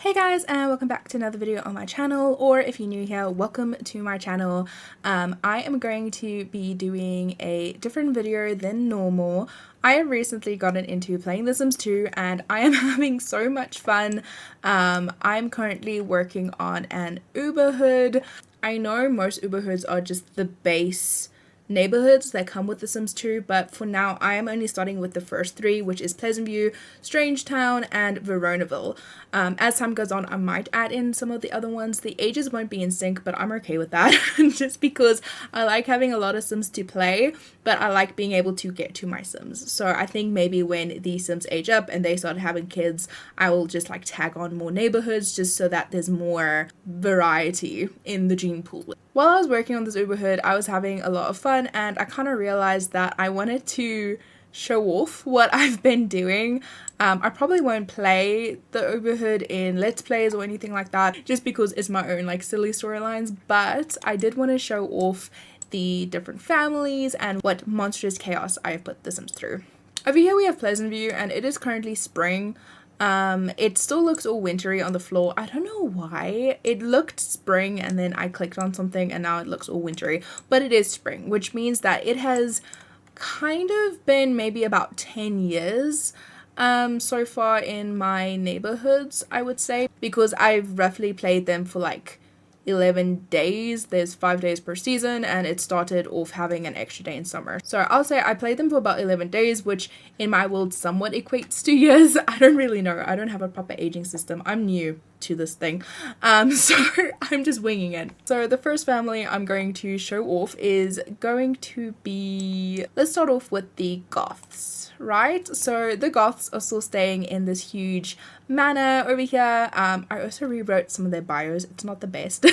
Hey guys, and welcome back to another video on my channel, or if you're new here, welcome to my channel. I am going to be doing a different video than normal. I have recently gotten into playing The Sims 2 and I am having so much fun. I'm currently working on an Uberhood. I know most Uberhoods are just the base neighborhoods that come with The Sims 2, but for now I am only starting with the first three, which is Pleasantview, Strangetown, and Veronaville. As time goes on, I might add in some of the other ones. The ages won't be in sync, but I'm okay with that just because I like having a lot of Sims to play, but I like being able to get to my Sims. So I think maybe when these Sims age up and they start having kids, I will just like tag on more neighborhoods just so that there's more variety in the gene pool. While I was working on this Uberhood, I was having a lot of fun and I kind of realized that I wanted to show off what I've been doing. I probably won't play the Uberhood in Let's Plays or anything like that just because it's my own like silly storylines, but I did want to show off the different families and what monstrous chaos I have put The Sims through. Over here we have Pleasantview and it is currently spring. It still looks all wintry on the floor. I don't know why. It looked spring and then I clicked on something and now it looks all wintry, but it is spring, which means that it has kind of been maybe about 10 years so far in my neighborhoods, I would say, because I've roughly played them for like 11 days. There's 5 days per season and it started off having an extra day in summer. So I'll say I played them for about 11 days, which in my world somewhat equates to years. I don't really know. I don't have a proper aging system. I'm new to this thing. So I'm just winging it. So the first family I'm going to show off is going to be, let's start off with the Goths, right? So the Goths are still staying in this huge manor over here. I also rewrote some of their bios. It's not the best,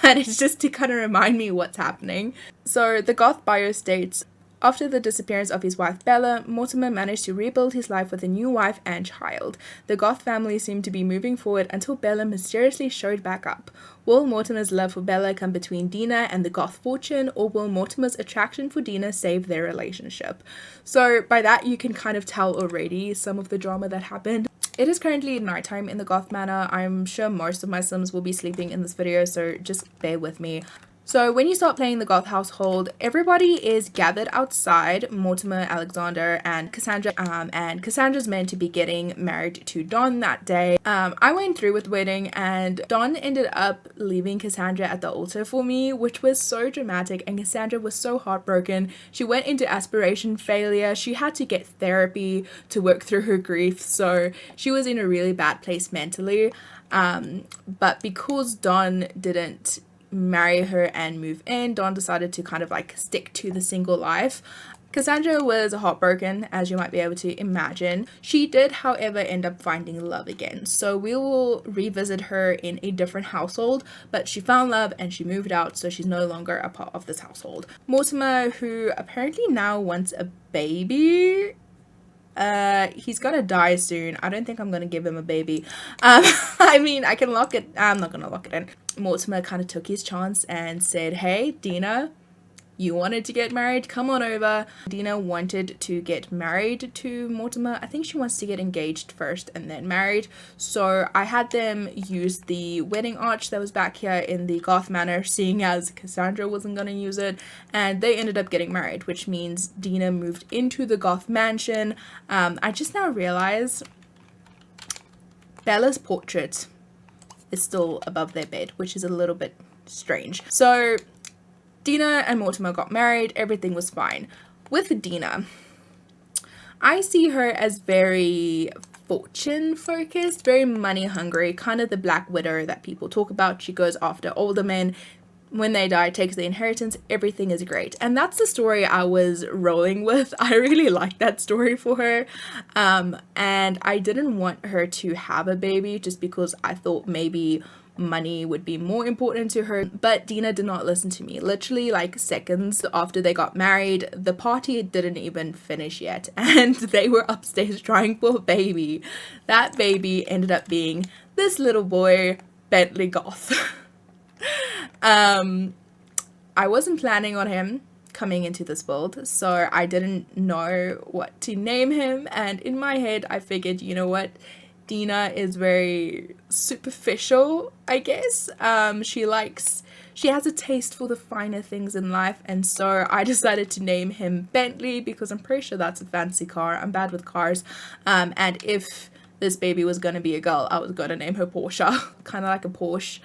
but it's just to kind of remind me what's happening. So the Goth bio states, after the disappearance of his wife Bella, Mortimer managed to rebuild his life with a new wife and child. The Goth family seemed to be moving forward until Bella mysteriously showed back up. Will Mortimer's love for Bella come between Dina and the Goth fortune, or will Mortimer's attraction for Dina save their relationship? So by that you can kind of tell already some of the drama that happened. It is currently nighttime in the Goth manor. I'm sure most of my Sims will be sleeping in this video, so just bear with me. So when you start playing the Goth household, everybody is gathered outside, Mortimer, Alexander, and Cassandra, and Cassandra's meant to be getting married to Don that day. I went through with the wedding and Don ended up leaving Cassandra at the altar for me, which was so dramatic, and Cassandra was so heartbroken. She went into aspiration failure. She had to get therapy to work through her grief, so she was in a really bad place mentally. But because Don didn't marry her and move in, Dawn decided to kind of like stick to the single life. Cassandra was heartbroken, as you might be able to imagine. She did, however, end up finding love again. So we will revisit her in a different household, but she found love and she moved out, so she's no longer a part of this household. Mortimer, who apparently now wants a baby, he's gonna die soon. I don't think I'm gonna give him a baby. I mean, I can lock it. I'm not gonna lock it in. Mortimer kind of took his chance and said, hey, Dina, you wanted to get married, come on over. Dina wanted to get married to Mortimer. I think she wants to get engaged first and then married. So I had them use the wedding arch that was back here in the Goth manor, seeing as Cassandra wasn't going to use it. And they ended up getting married, which means Dina moved into the Goth mansion. I just now realized Bella's portrait is still above their bed, which is a little bit strange. So Dina and Mortimer got married, everything was fine. With Dina, I see her as very fortune focused, very money hungry, kind of the Black Widow that people talk about. She goes after older men. When they die, takes the inheritance, everything is great. And that's the story I was rolling with. I really liked that story for her. And I didn't want her to have a baby just because I thought maybe money would be more important to her. But Dina did not listen to me. Literally like seconds after they got married, the party didn't even finish yet. And they were upstairs trying for a baby. That baby ended up being this little boy, Bentley Goth. I wasn't planning on him coming into this world, so I didn't know what to name him, and in my head I figured, you know what, Dina is very superficial, I guess. She has a taste for the finer things in life, and so I decided to name him Bentley because I'm pretty sure that's a fancy car. I'm bad with cars. And if this baby was going to be a girl, I was going to name her Porsche, kind of like a Porsche.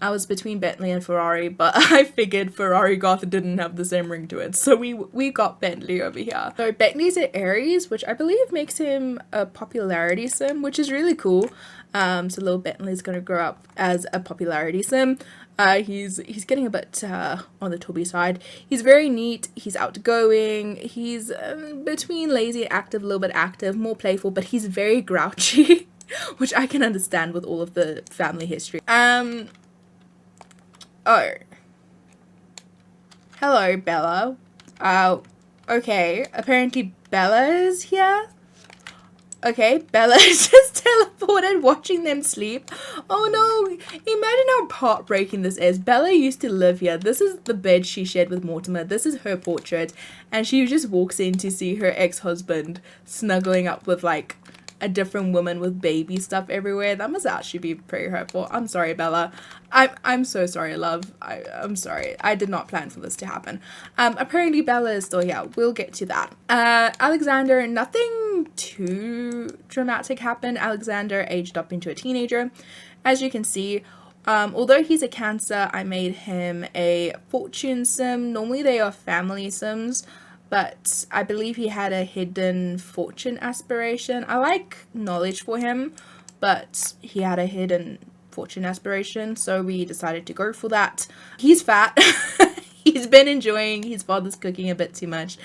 I was between Bentley and Ferrari, but I figured Ferrari Goth didn't have the same ring to it, so we got Bentley over here. So Bentley's at Aries, which I believe makes him a popularity sim, which is really cool. So little Bentley's gonna grow up as a popularity sim. He's getting a bit on the tubby side. He's very neat, he's outgoing, he's between lazy and active, a little bit active, more playful, but he's very grouchy, which I can understand with all of the family history. Oh. Hello, Bella. Okay. Apparently Bella is here. Okay, Bella is just teleported watching them sleep. Oh no, imagine how heartbreaking this is. Bella used to live here. This is the bed she shared with Mortimer. This is her portrait. And she just walks in to see her ex-husband snuggling up with like a different woman with baby stuff everywhere. That must actually be pretty hurtful. I'm sorry, Bella. I'm so sorry, love. I'm sorry. I did not plan for this to happen. Apparently Bella is still here. We'll get to that. Alexander, nothing too dramatic happened. Alexander aged up into a teenager. As you can see, although he's a Cancer, I made him a fortune sim. Normally they are family sims, but I believe he had a hidden fortune aspiration. I like knowledge for him, but he had a hidden fortune aspiration, so we decided to go for that. He's fat. He's been enjoying his father's cooking a bit too much.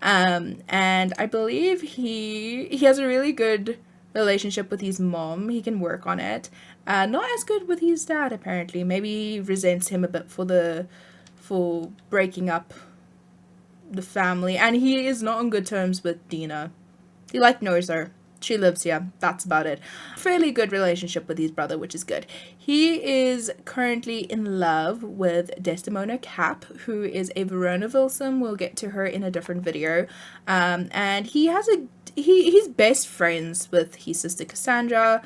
And I believe he has a really good relationship with his mom. He can work on it. Not as good with his dad, apparently. Maybe he resents him a bit for breaking up the family, and he is not on good terms with Dina. He like knows her. She lives here. That's about it. Fairly good relationship with his brother, which is good. He is currently in love with Desdemona Cap, who is a Veronaville sim. We'll get to her in a different video. And he's best friends with his sister Cassandra.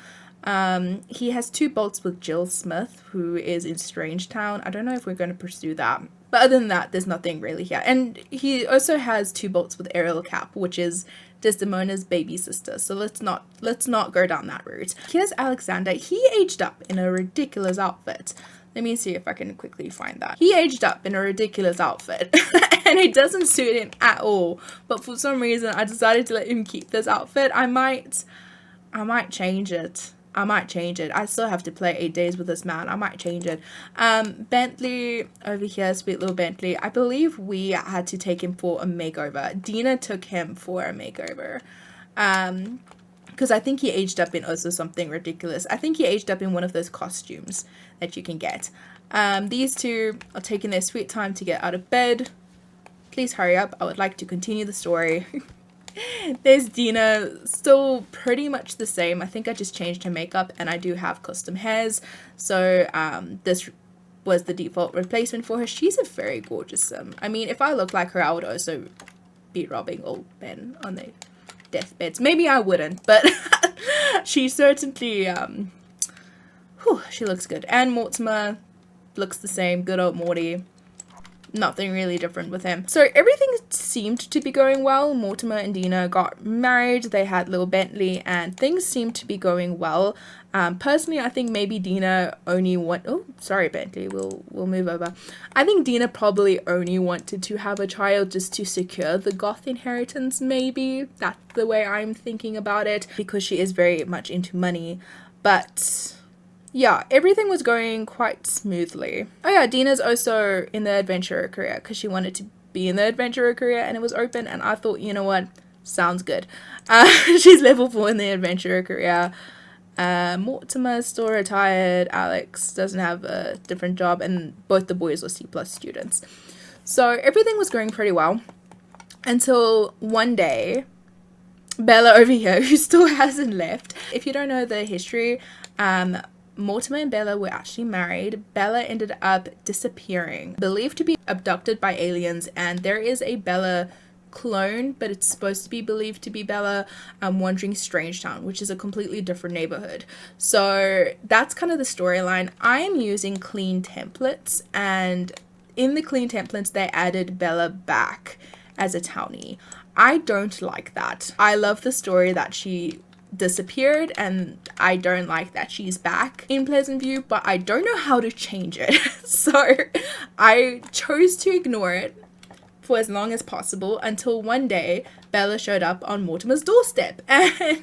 He has 2 bolts with Jill Smith, who is in Strangetown. I don't know if we're going to pursue that. But other than that, there's nothing really here. And he also has 2 bolts with Ariel Cap, which is Desdemona's baby sister. So let's not go down that route. Here's Alexander. He aged up in a ridiculous outfit. Let me see if I can quickly find that. He aged up in a ridiculous outfit and it doesn't suit him at all. But for some reason, I decided to let him keep this outfit. I might change it. I still have to play 8 days with this man. I might change it. Bentley over here, sweet little Bentley. I believe we had to take him for a makeover. Dina took him for a makeover. Because I think he aged up in also something ridiculous. I think he aged up in one of those costumes that you can get. These two are taking their sweet time to get out of bed. Please hurry up. I would like to continue the story. There's Dina, still pretty much the same. I think I just changed her makeup and I do have custom hairs. So this was the default replacement for her. She's a very gorgeous sim. I mean, if I look like her, I would also be robbing old men on their deathbeds. Maybe I wouldn't, but she certainly, she looks good. And Mortimer looks the same, good old Morty. Nothing really different with him. So everything seemed to be going well. Mortimer and Dina got married. They had little Bentley and things seemed to be going well. Personally, I think maybe Dina only Bentley, we'll move over. I think Dina probably only wanted to have a child just to secure the Goth inheritance, maybe. That's the way I'm thinking about it, because she is very much into money. But yeah, everything was going quite smoothly. Oh yeah, Dina's also in the adventurer career because she wanted to be in the adventurer career and it was open, and I thought, you know what, sounds good. She's level 4 in the adventurer career. Mortimer's still retired. Alex doesn't have a different job, and both the boys are C+ students. So everything was going pretty well until one day, Bella over here, who still hasn't left. If you don't know the history, Mortimer and Bella were actually married. Bella ended up disappearing, believed to be abducted by aliens, and there is a Bella clone, but it's supposed to be believed to be Bella, wandering Strangetown, which is a completely different neighborhood. So that's kind of the storyline. I am using clean templates, and in the clean templates, they added Bella back as a townie. I don't like that. I love the story that she disappeared, and I don't like that she's back in Pleasantview, but I don't know how to change it. So I chose to ignore it for as long as possible until one day Bella showed up on Mortimer's doorstep and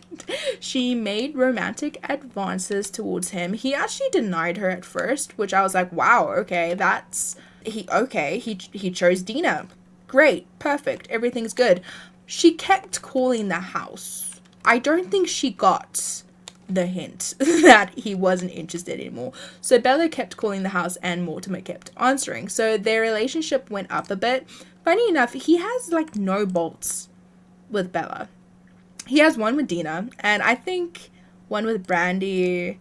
she made romantic advances towards him. He actually denied her at first, which I was like, wow, okay, he chose Dina. Great, perfect, everything's good. She kept calling the house. I don't think she got the hint that he wasn't interested anymore. So Bella kept calling the house and Mortimer kept answering. So their relationship went up a bit. Funny enough, he has like no bolts with Bella. He has one with Dina, and I think one with Brandy.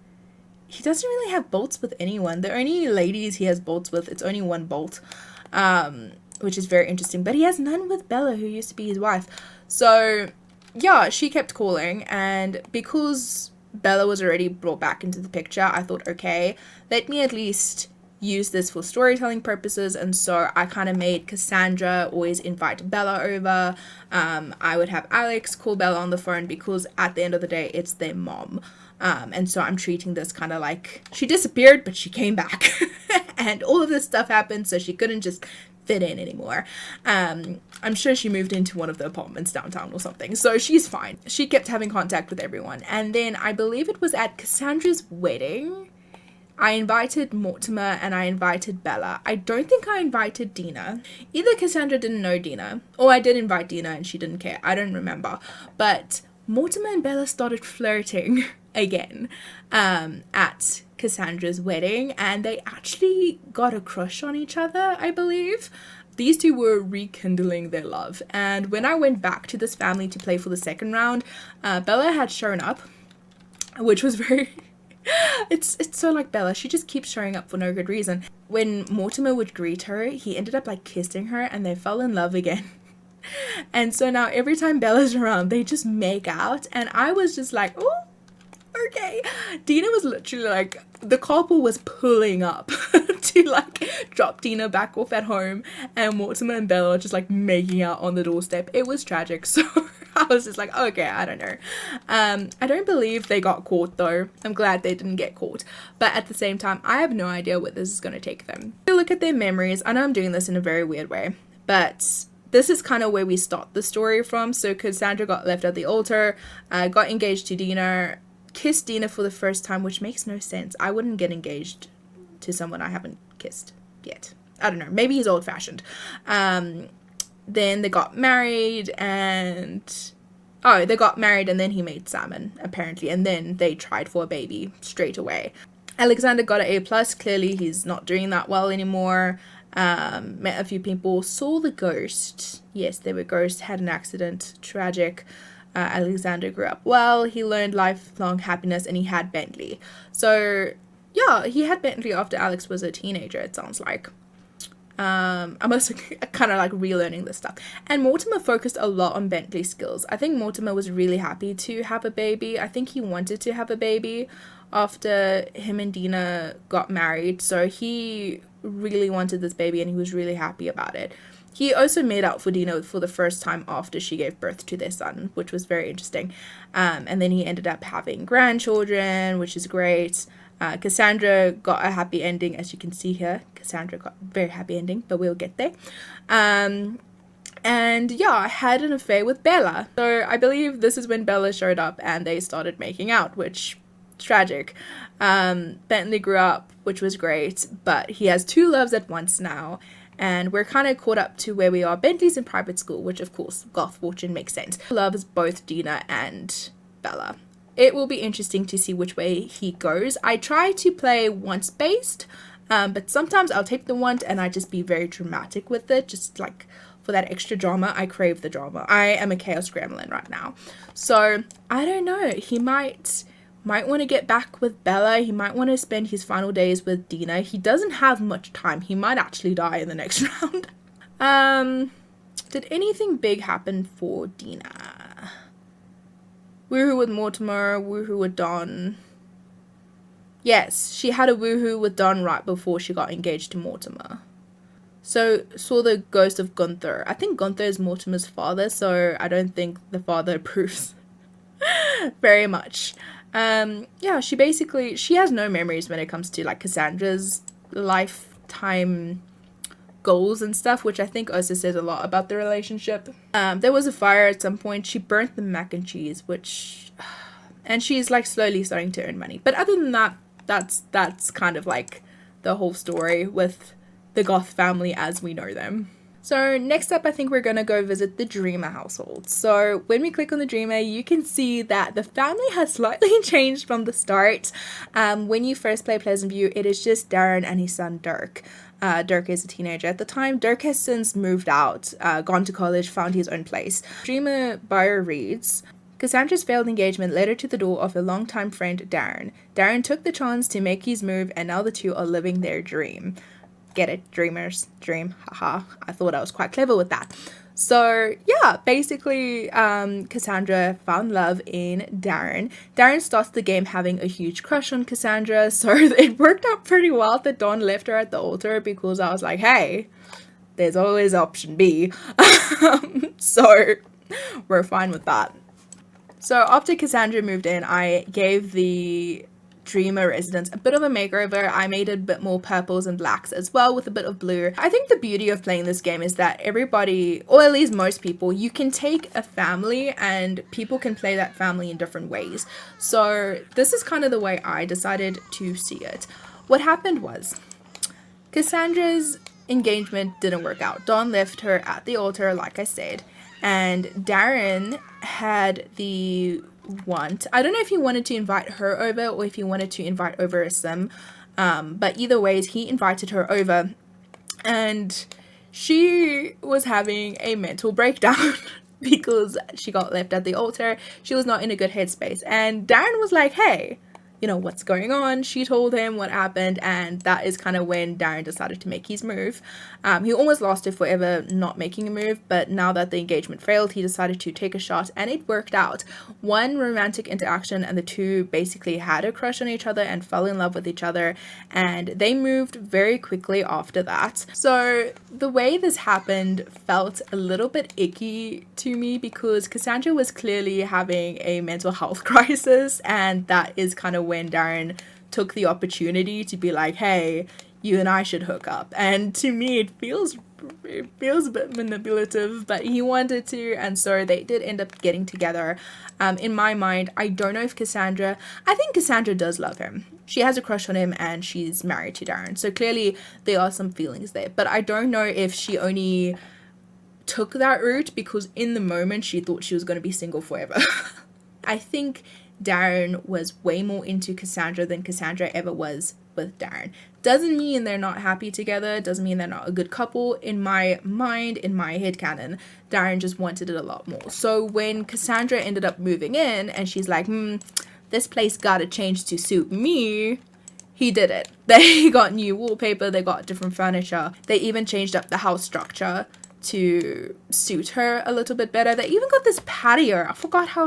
He doesn't really have bolts with anyone. The only ladies he has bolts with, it's only one bolt, which is very interesting. But he has none with Bella, who used to be his wife. So yeah, she kept calling, and because Bella was already brought back into the picture, I thought, okay, let me at least use this for storytelling purposes. And so I kind of made Cassandra always invite Bella over. I would have Alex call Bella on the phone because at the end of the day, it's their mom. And so I'm treating this kind of like she disappeared, but she came back. And all of this stuff happened, so she couldn't just fit in anymore. I'm sure she moved into one of the apartments downtown or something, so she's fine. She kept having contact with everyone. And then I believe it was at Cassandra's wedding, I invited Mortimer and I invited Bella. I don't think I invited Dina. Either Cassandra didn't know Dina, or I did invite Dina and she didn't care. I don't remember. But Mortimer and Bella started flirting again at Cassandra's wedding, and they actually got a crush on each other, I believe. These two were rekindling their love. And when I went back to this family to play for the second round, Bella had shown up, which was very... It's so like Bella. She just keeps showing up for no good reason. When Mortimer would greet her, he ended up like kissing her and they fell in love again. And so now every time Bella's around, they just make out. And I was just like, oh, okay. Dina was literally like, the couple was pulling up to like drop Dina back off at home, and Mortimer and Bella just like making out on the doorstep. It was tragic. So I was just like, okay, I don't know. I don't believe they got caught though. I'm glad they didn't get caught. But at the same time, I have no idea where this is going to take them. Look at their memories. I know I'm doing this in a very weird way, but this is kind of where we start the story from. So Cassandra got left at the altar, got engaged to Dina, kissed Dina for the first time, which makes no sense. I wouldn't get engaged to someone I haven't kissed yet. I don't know. Maybe he's old-fashioned. Then they got married and... Oh, they got married and then he made salmon, apparently. And then they tried for a baby straight away. Alexander got an A+. Clearly, he's not doing that well anymore. Met a few people. Saw the ghost. Yes, there were ghosts. Had an accident. Tragic. Alexander grew up well. He learned lifelong happiness and he had Bentley. So, yeah, he had Bentley after Alex was a teenager, it sounds like. I'm also kind of like relearning this stuff. And Mortimer focused a lot on Bentley's skills. I think Mortimer was really happy to have a baby. I think he wanted to have a baby after him and Dina got married. So he really wanted this baby and he was really happy about it. He also made out for Dina for the first time after she gave birth to their son, which was very interesting. And then he ended up having grandchildren, which is great. Cassandra got a happy ending, as you can see here. Cassandra got a very happy ending, but we'll get there. And yeah, I had an affair with Bella. So I believe this is when Bella showed up and they started making out, which tragic. Bentley grew up, which was great, but he has two loves at once now. And we're kind of caught up to where we are. Bentley's in private school, which of course, Goth fortune makes sense. Loves both Dina and Bella. It will be interesting to see which way he goes. I try to play once-based, but sometimes I'll take the want and I just be very dramatic with it. Just like for that extra drama, I crave the drama. I am a chaos gremlin right now. So, I don't know. He might want to get back with Bella. He might want to spend his final days with Dina. He doesn't have much time. He might actually die in the next round. Did anything big happen for Dina? Woohoo with Mortimer, woohoo with Don. Yes, she had a woohoo with Don right before she got engaged to Mortimer. So, saw the ghost of Gunther. I think Gunther is Mortimer's father, so I don't think the father approves very much. Yeah, she has no memories when it comes to like Cassandra's lifetime goals and stuff, which I think also says a lot about the relationship. There was a fire at some point. She burnt the mac and cheese, and she's like slowly starting to earn money. But other than that, that's kind of like the whole story with the Goth family as we know them. So next up, I think we're going to go visit the Dreamer household. So when we click on the Dreamer, you can see that the family has slightly changed from the start. When you first play Pleasantview, it is just Darren and his son Dirk. Dirk is a teenager at the time. Dirk has since moved out, gone to college, found his own place. Dreamer bio reads, Cassandra's failed engagement led her to the door of her longtime friend Darren. Darren took the chance to make his move, and now the two are living their dream. Get it? Dreamer's dream. Haha. I thought I was quite clever with that. So yeah, basically Cassandra found love in Darren. Darren starts the game having a huge crush on Cassandra, so it worked out pretty well that Dawn left her at the altar, because I was like, hey, there's always option B. So we're fine with that. So after Cassandra moved in, I gave the Dreamer residence a bit of a makeover. I made it a bit more purples and blacks as well, with a bit of blue. I think the beauty of playing this game is that everybody, or at least most people, you can take a family and people can play that family in different ways. So this is kind of the way I decided to see it. What happened was Cassandra's engagement didn't work out. Dawn left her at the altar, like I said, and Darren had the want. I don't know if he wanted to invite her over or if he wanted to invite over a sim, but either ways he invited her over, and she was having a mental breakdown because she got left at the altar. She was not in a good headspace, and Darren was like, hey, you know, what's going on? She told him what happened, and that is kind of when Darren decided to make his move. He almost lost it forever not making a move, but now that the engagement failed, he decided to take a shot, and it worked out. One romantic interaction, and the two basically had a crush on each other and fell in love with each other, and they moved very quickly after that. So the way this happened felt a little bit icky to me, because Cassandra was clearly having a mental health crisis, and that is kind of when Darren took the opportunity to be like, hey, you and I should hook up. And to me, it feels a bit manipulative, but he wanted to, and so they did end up getting together. In my mind, I don't know if I think Cassandra does love him. She has a crush on him, and she's married to Darren, so clearly there are some feelings there, but I don't know if she only took that route because in the moment she thought she was going to be single forever. I think Darren was way more into Cassandra than Cassandra ever was with Darren. Doesn't mean they're not happy together, doesn't mean they're not a good couple. In my mind, in my headcanon, Darren just wanted it a lot more. So when Cassandra ended up moving in and she's like, this place gotta change to suit me, he did it. They got new wallpaper, they got different furniture, they even changed up the house structure to suit her a little bit better. They even got this patio. I forgot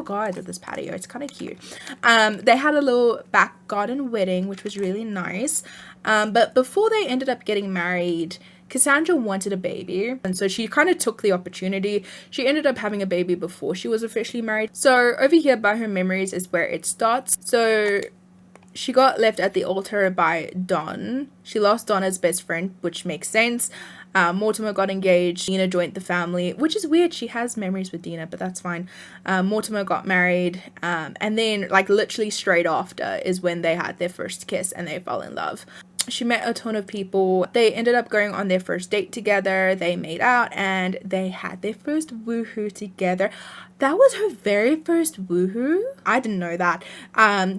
I did this patio. It's kind of cute. They had a little back garden wedding, which was really nice. But before they ended up getting married, Cassandra wanted a baby, and so she kind of took the opportunity. She ended up having a baby before she was officially married. So over here by her memories is where it starts. So she got left at the altar by Don. She lost Don as best friend, which makes sense. Mortimer got engaged. Dina joined the family, which is weird. She has memories with Dina, but that's fine. Mortimer got married, and then like literally straight after is when they had their first kiss and they fell in love. She met a ton of people. They ended up going on their first date together. They made out and they had their first woohoo together. That was her very first woohoo. I didn't know that.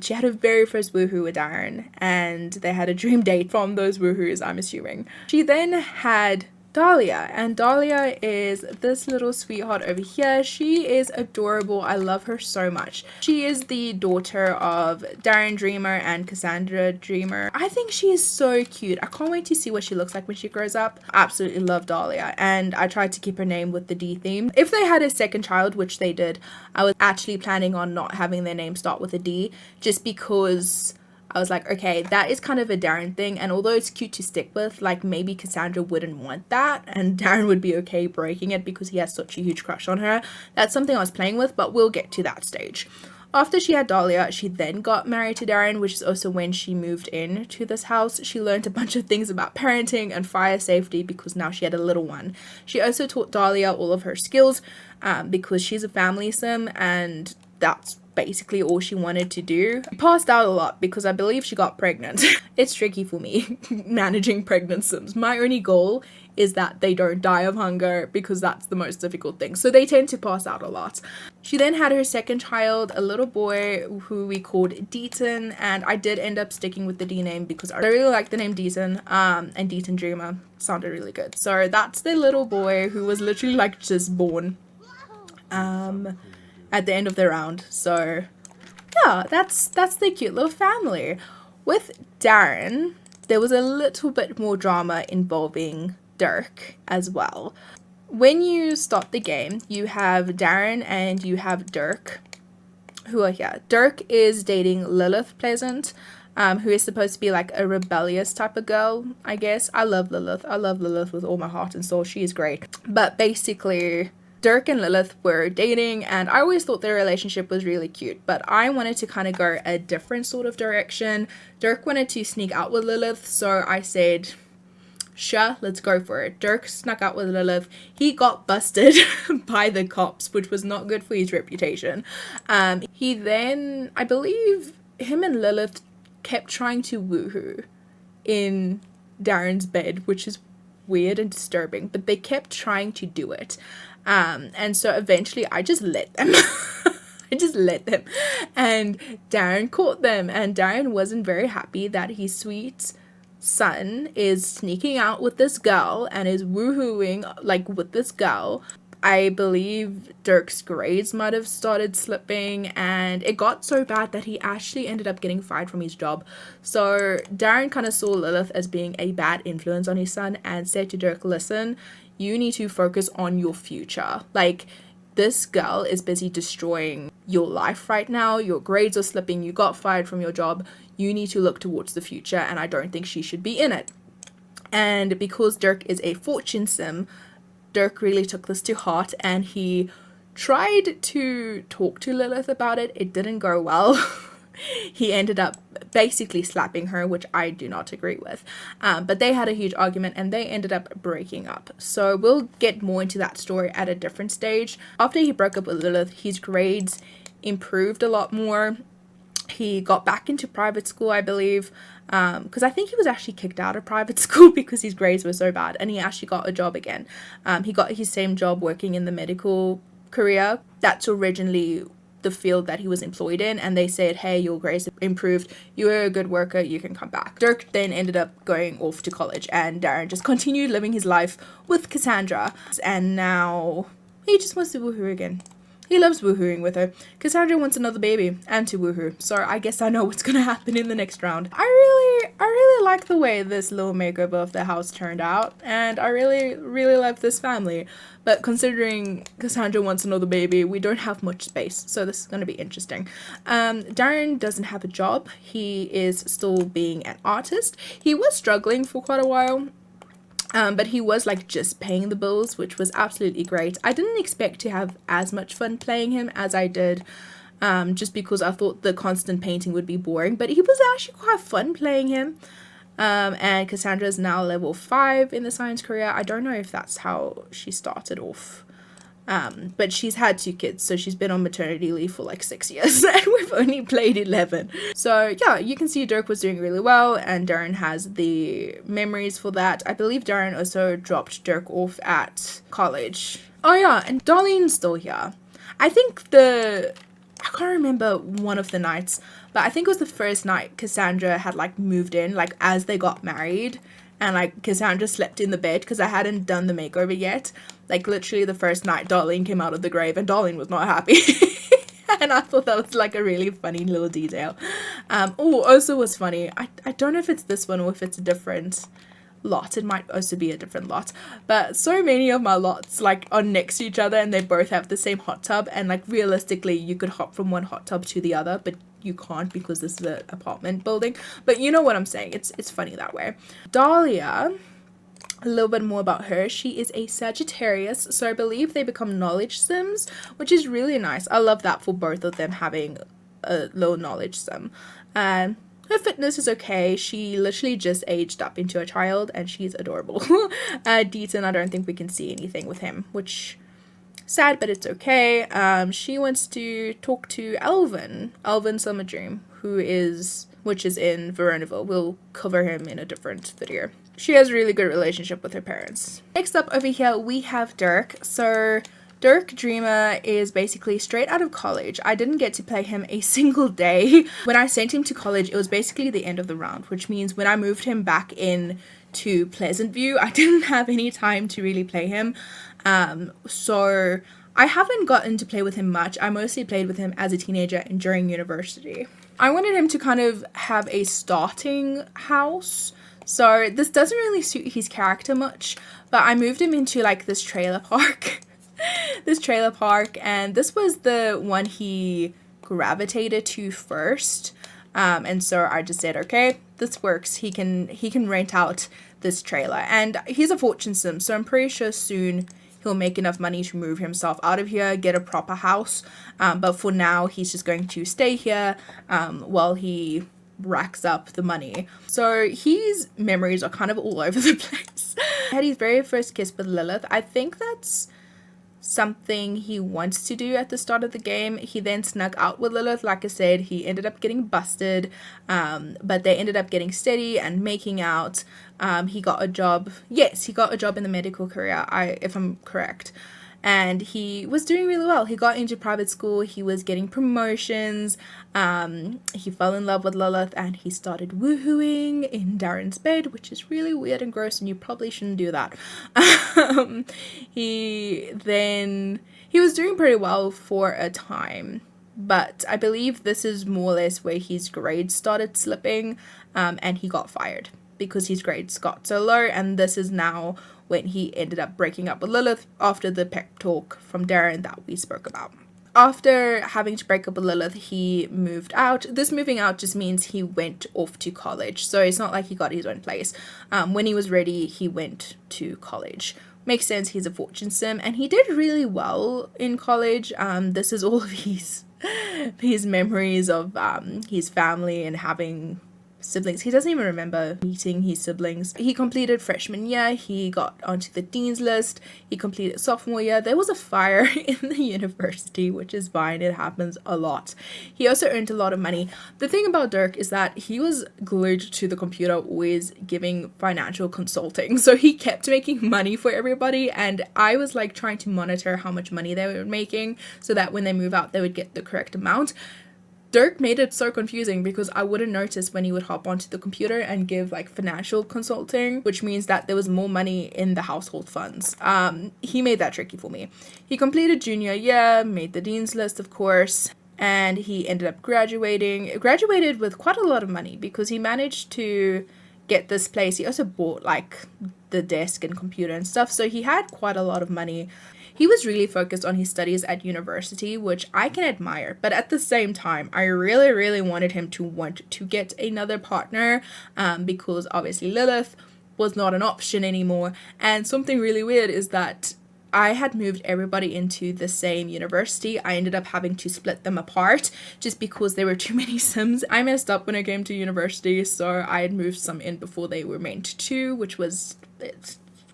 She had her very first woohoo with Darren, and they had a dream date from those woohoos, I'm assuming. She then had Dahlia, and Dahlia is this little sweetheart over here. She is adorable. I love her so much. She is the daughter of Dirk Dreamer and Cassandra Dreamer. I think she is so cute. I can't wait to see what she looks like when she grows up. Absolutely love Dahlia, and I tried to keep her name with the D theme. If they had a second child, which they did, I was actually planning on not having their name start with a D, just because I was like, okay, that is kind of a Darren thing, and although it's cute to stick with, like, maybe Cassandra wouldn't want that, and Darren would be okay breaking it because he has such a huge crush on her. That's something I was playing with, but we'll get to that stage. After she had Dahlia, she then got married to Darren, which is also when she moved in to this house. She learned a bunch of things about parenting and fire safety because now she had a little one. She also taught Dahlia all of her skills because she's a family sim, and that's basically all she wanted to do. She passed out a lot because I believe she got pregnant. It's tricky for me managing pregnant sims. My only goal is that they don't die of hunger because that's the most difficult thing. So they tend to pass out a lot. She then had her second child, a little boy who we called Deaton, and I did end up sticking with the D name because I really like the name Deaton, and Deaton Dreamer sounded really good. So that's the little boy who was literally like just born at the end of the round. So yeah, that's the cute little family. With Darren, there was a little bit more drama involving Dirk as well. When you start the game, you have Darren and you have Dirk who are here. Dirk is dating Lilith Pleasant, who is supposed to be like a rebellious type of girl, I guess. I love Lilith. I love Lilith with all my heart and soul. She is great. But basically, Dirk and Lilith were dating, and I always thought their relationship was really cute, but I wanted to kind of go a different sort of direction. Dirk wanted to sneak out with Lilith, so I said, sure, let's go for it. Dirk snuck out with Lilith. He got busted by the cops, which was not good for his reputation. He then, I believe, him and Lilith kept trying to woohoo in Darren's bed, which is weird and disturbing, but they kept trying to do it. And so eventually I just let them. I just let them. And Darren caught them, and Darren wasn't very happy that his sweet son is sneaking out with this girl and is woohooing like with this girl. I believe Dirk's grades might have started slipping, and it got so bad that he actually ended up getting fired from his job. So Darren kind of saw Lilith as being a bad influence on his son and said to Dirk, listen, you need to focus on your future. Like, this girl is busy destroying your life right now. Your grades are slipping. You got fired from your job. You need to look towards the future, and I don't think she should be in it. And because Dirk is a fortune sim, Dirk really took this to heart, and he tried to talk to Lilith about it. It didn't go well. He ended up basically slapping her, which I do not agree with. But they had a huge argument and they ended up breaking up. So we'll get more into that story at a different stage. After he broke up with Lilith, his grades improved a lot more. He got back into private school, I believe, because I think he was actually kicked out of private school because his grades were so bad, and he actually got a job again. He got his same job working in the medical career. That's originally the field that he was employed in, and they said, hey, your grades improved, you're a good worker, you can come back. Dirk then ended up going off to college, and Darren just continued living his life with Cassandra, and now he just wants to woohoo again. He loves woohooing with her. Cassandra wants another baby and to woohoo, so I guess I know what's gonna happen in the next round. I really like the way this little makeover of the house turned out, and I really love this family. But considering Cassandra wants another baby, we don't have much space, so this is gonna be interesting. Darren doesn't have a job. He is still being an artist. He was struggling for quite a while. But he was like just paying the bills, which was absolutely great. I didn't expect to have as much fun playing him as I did, just because I thought the constant painting would be boring, but he was actually quite fun playing him. And Cassandra is now level 5 in the science career. I don't know if that's how she started off. But she's had 2 kids, so she's been on maternity leave for like 6 years, and we've only played 11. So yeah, you can see Dirk was doing really well, and Darren has the memories for that. I believe Darren also dropped Dirk off at college. Oh yeah, and Darlene's still here. I think I can't remember one of the nights, but I think it was the first night Cassandra had like moved in, like as they got married. and like Cassandra slept in the bed because I hadn't done the makeover yet. Like literally the first night Darlene came out of the grave and Darlene was not happy. And I thought that was like a really funny little detail. Also was funny, I don't know if it's this one or if it's a different lot. It might also be a different lot, but so many of my lots like are next to each other and they both have the same hot tub, and like realistically you could hop from one hot tub to the other, but you can't because this is an apartment building. But you know what I'm saying, it's funny that way. Dahlia, a little bit more about her. She is a Sagittarius, so I believe they become knowledge sims, which is really nice. I love that for both of them, having a low knowledge sim. Her fitness is okay. She literally just aged up into a child and she's adorable. Deaton, I don't think we can see anything with him, which sad, but it's okay. She wants to talk to Elvin Summer Dream, which is in Veronaville. We'll cover him in a different video. She has a really good relationship with her parents. Next up over here we have Dirk. So Dirk Dreamer is basically straight out of college. I didn't get to play him a single day. When I sent him to college, it was basically the end of the round, which means when I moved him back in to Pleasantview, I didn't have any time to really play him. So I haven't gotten to play with him much. I mostly played with him as a teenager and during university. I wanted him to kind of have a starting house. So this doesn't really suit his character much, but I moved him into like this trailer park. And this was the one he gravitated to first, and so I just said, okay, this works. He can rent out this trailer, and he's a fortune sim, so I'm pretty sure soon he'll make enough money to move himself out of here, get a proper house, but for now he's just going to stay here while he racks up the money. So his memories are kind of all over the place. He had his very first kiss with Lilith. I think that's something he wants to do at the start of the game. He then snuck out with Lilith. Like I said, he ended up getting busted, but they ended up getting steady and making out. He got a job. Yes, he got a job in the medical career, if I'm correct. And he was doing really well. He got into private school. He was getting promotions. He fell in love with Lilith and he started woohooing in Darren's bed, which is really weird and gross and you probably shouldn't do that. He was doing pretty well for a time, but I believe this is more or less where his grades started slipping, and he got fired because his grades got so low, and this is now when he ended up breaking up with Lilith after the pep talk from Darren that we spoke about. After having to break up with Lilith, he moved out. This moving out just means he went off to college, so it's not like he got his own place. When he was ready, he went to college. Makes sense, he's a fortune sim, and he did really well in college. This is all of his memories of his family and having siblings. He doesn't even remember meeting his siblings. He completed freshman year. He got onto the dean's list. He completed sophomore year. There was a fire in the university, which is fine. It happens a lot. He also earned a lot of money. The thing about Dirk is that he was glued to the computer, always giving financial consulting. So he kept making money for everybody, and I was like trying to monitor how much money they were making so that when they move out, they would get the correct amount. Dirk made it so confusing because I wouldn't notice when he would hop onto the computer and give like financial consulting, which means that there was more money in the household funds. He made that tricky for me. He completed junior year, made the dean's list, of course, and he ended up graduated with quite a lot of money because he managed to get this place. He also bought like the desk and computer and stuff, so he had quite a lot of money. He was really focused on his studies at university, which I can admire, but at the same time, I really, really wanted him to want to get another partner, because obviously Lilith was not an option anymore. And something really weird is that I had moved everybody into the same university. I ended up having to split them apart just because there were too many Sims. I messed up when I came to university, so I had moved some in before they were meant to, which was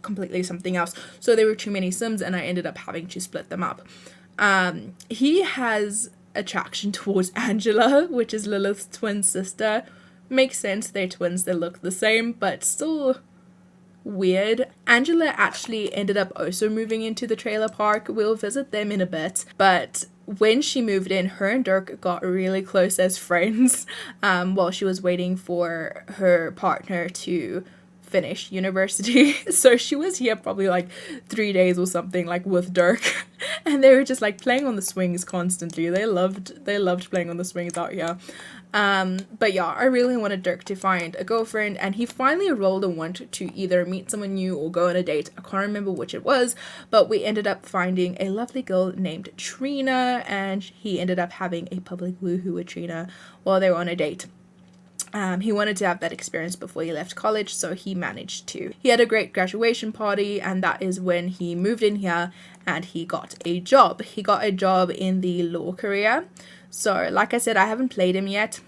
completely something else. So there were too many Sims and I ended up having to split them up. He has attraction towards Angela, which is Lilith's twin sister. Makes sense, they're twins, they look the same, but still weird. Angela actually ended up also moving into the trailer park. We'll visit them in a bit, but when she moved in, her and Dirk got really close as friends while she was waiting for her partner to finish university. So she was here probably like 3 days or something, like with Dirk, and they were just like playing on the swings constantly. They loved playing on the swings out here. But yeah, I really wanted Dirk to find a girlfriend, and he finally rolled a want to either meet someone new or go on a date. I can't remember which it was, but we ended up finding a lovely girl named Trina, and he ended up having a public woohoo with Trina while they were on a date. He wanted to have that experience before he left college, so he managed to. He had a great graduation party, and that is when he moved in here and he got a job. He got a job in the law career. So like I said, I haven't played him yet,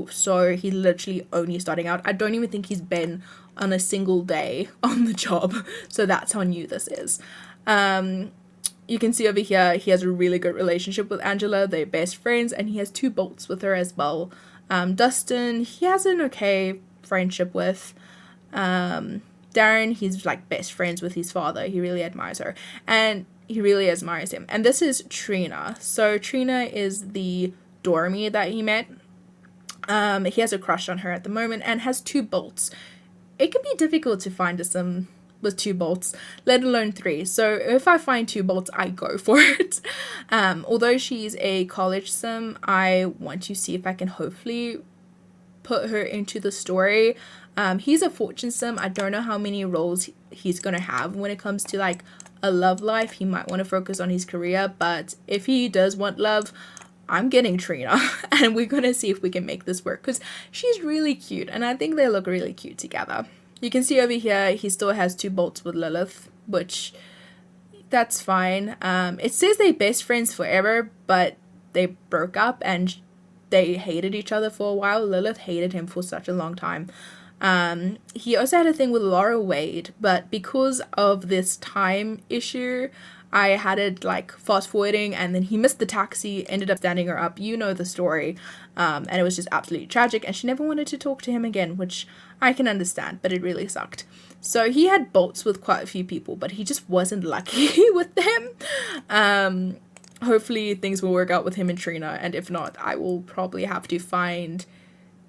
so he's literally only starting out. I don't even think he's been on a single day on the job, so that's how new this is. You can see over here, he has a really good relationship with Angela. They're best friends, and he has 2 bolts with her as well. Dustin, he has an okay friendship with. Darren, he's like best friends with his father. He really admires her, and he really admires him. And this is Trina. So Trina is the dormie that he met. He has a crush on her at the moment and has 2 bolts. It can be difficult to find a sim with 2 bolts, let alone 3. So if I find 2 bolts, I go for it. Although she's a college sim, I want to see if I can hopefully put her into the story. He's a fortune sim. I don't know how many roles he's gonna have when it comes to like a love life. He might want to focus on his career, but if he does want love, I'm getting Trina, and we're gonna see if we can make this work, because she's really cute and I think they look really cute together. You can see over here he still has 2 bolts with Lilith, which that's fine. It says they're best friends forever, but they broke up and they hated each other for a while. Lilith hated him for such a long time. He also had a thing with Laura Wade, but because of this time issue, I had it like fast forwarding, and then he missed the taxi, ended up standing her up. You know the story. And it was just absolutely tragic, and she never wanted to talk to him again, which I can understand, but it really sucked. So he had bolts with quite a few people, but he just wasn't lucky with them. Hopefully things will work out with him and Trina, and if not, I will probably have to find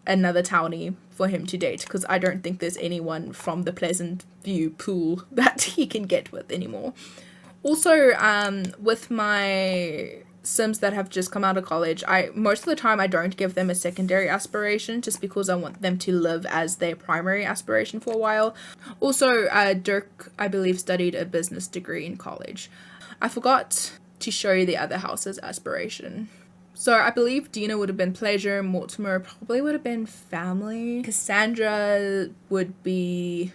another townie for him to date, because I don't think there's anyone from the Pleasantview pool that he can get with anymore. Also, with my sims that have just come out of college, most of the time I don't give them a secondary aspiration, just because I want them to live as their primary aspiration for a while. Also, Dirk, I believe, studied a business degree in college. I forgot to show you the other house's aspiration. So I believe Dina would have been pleasure, Mortimer probably would have been family, Cassandra would be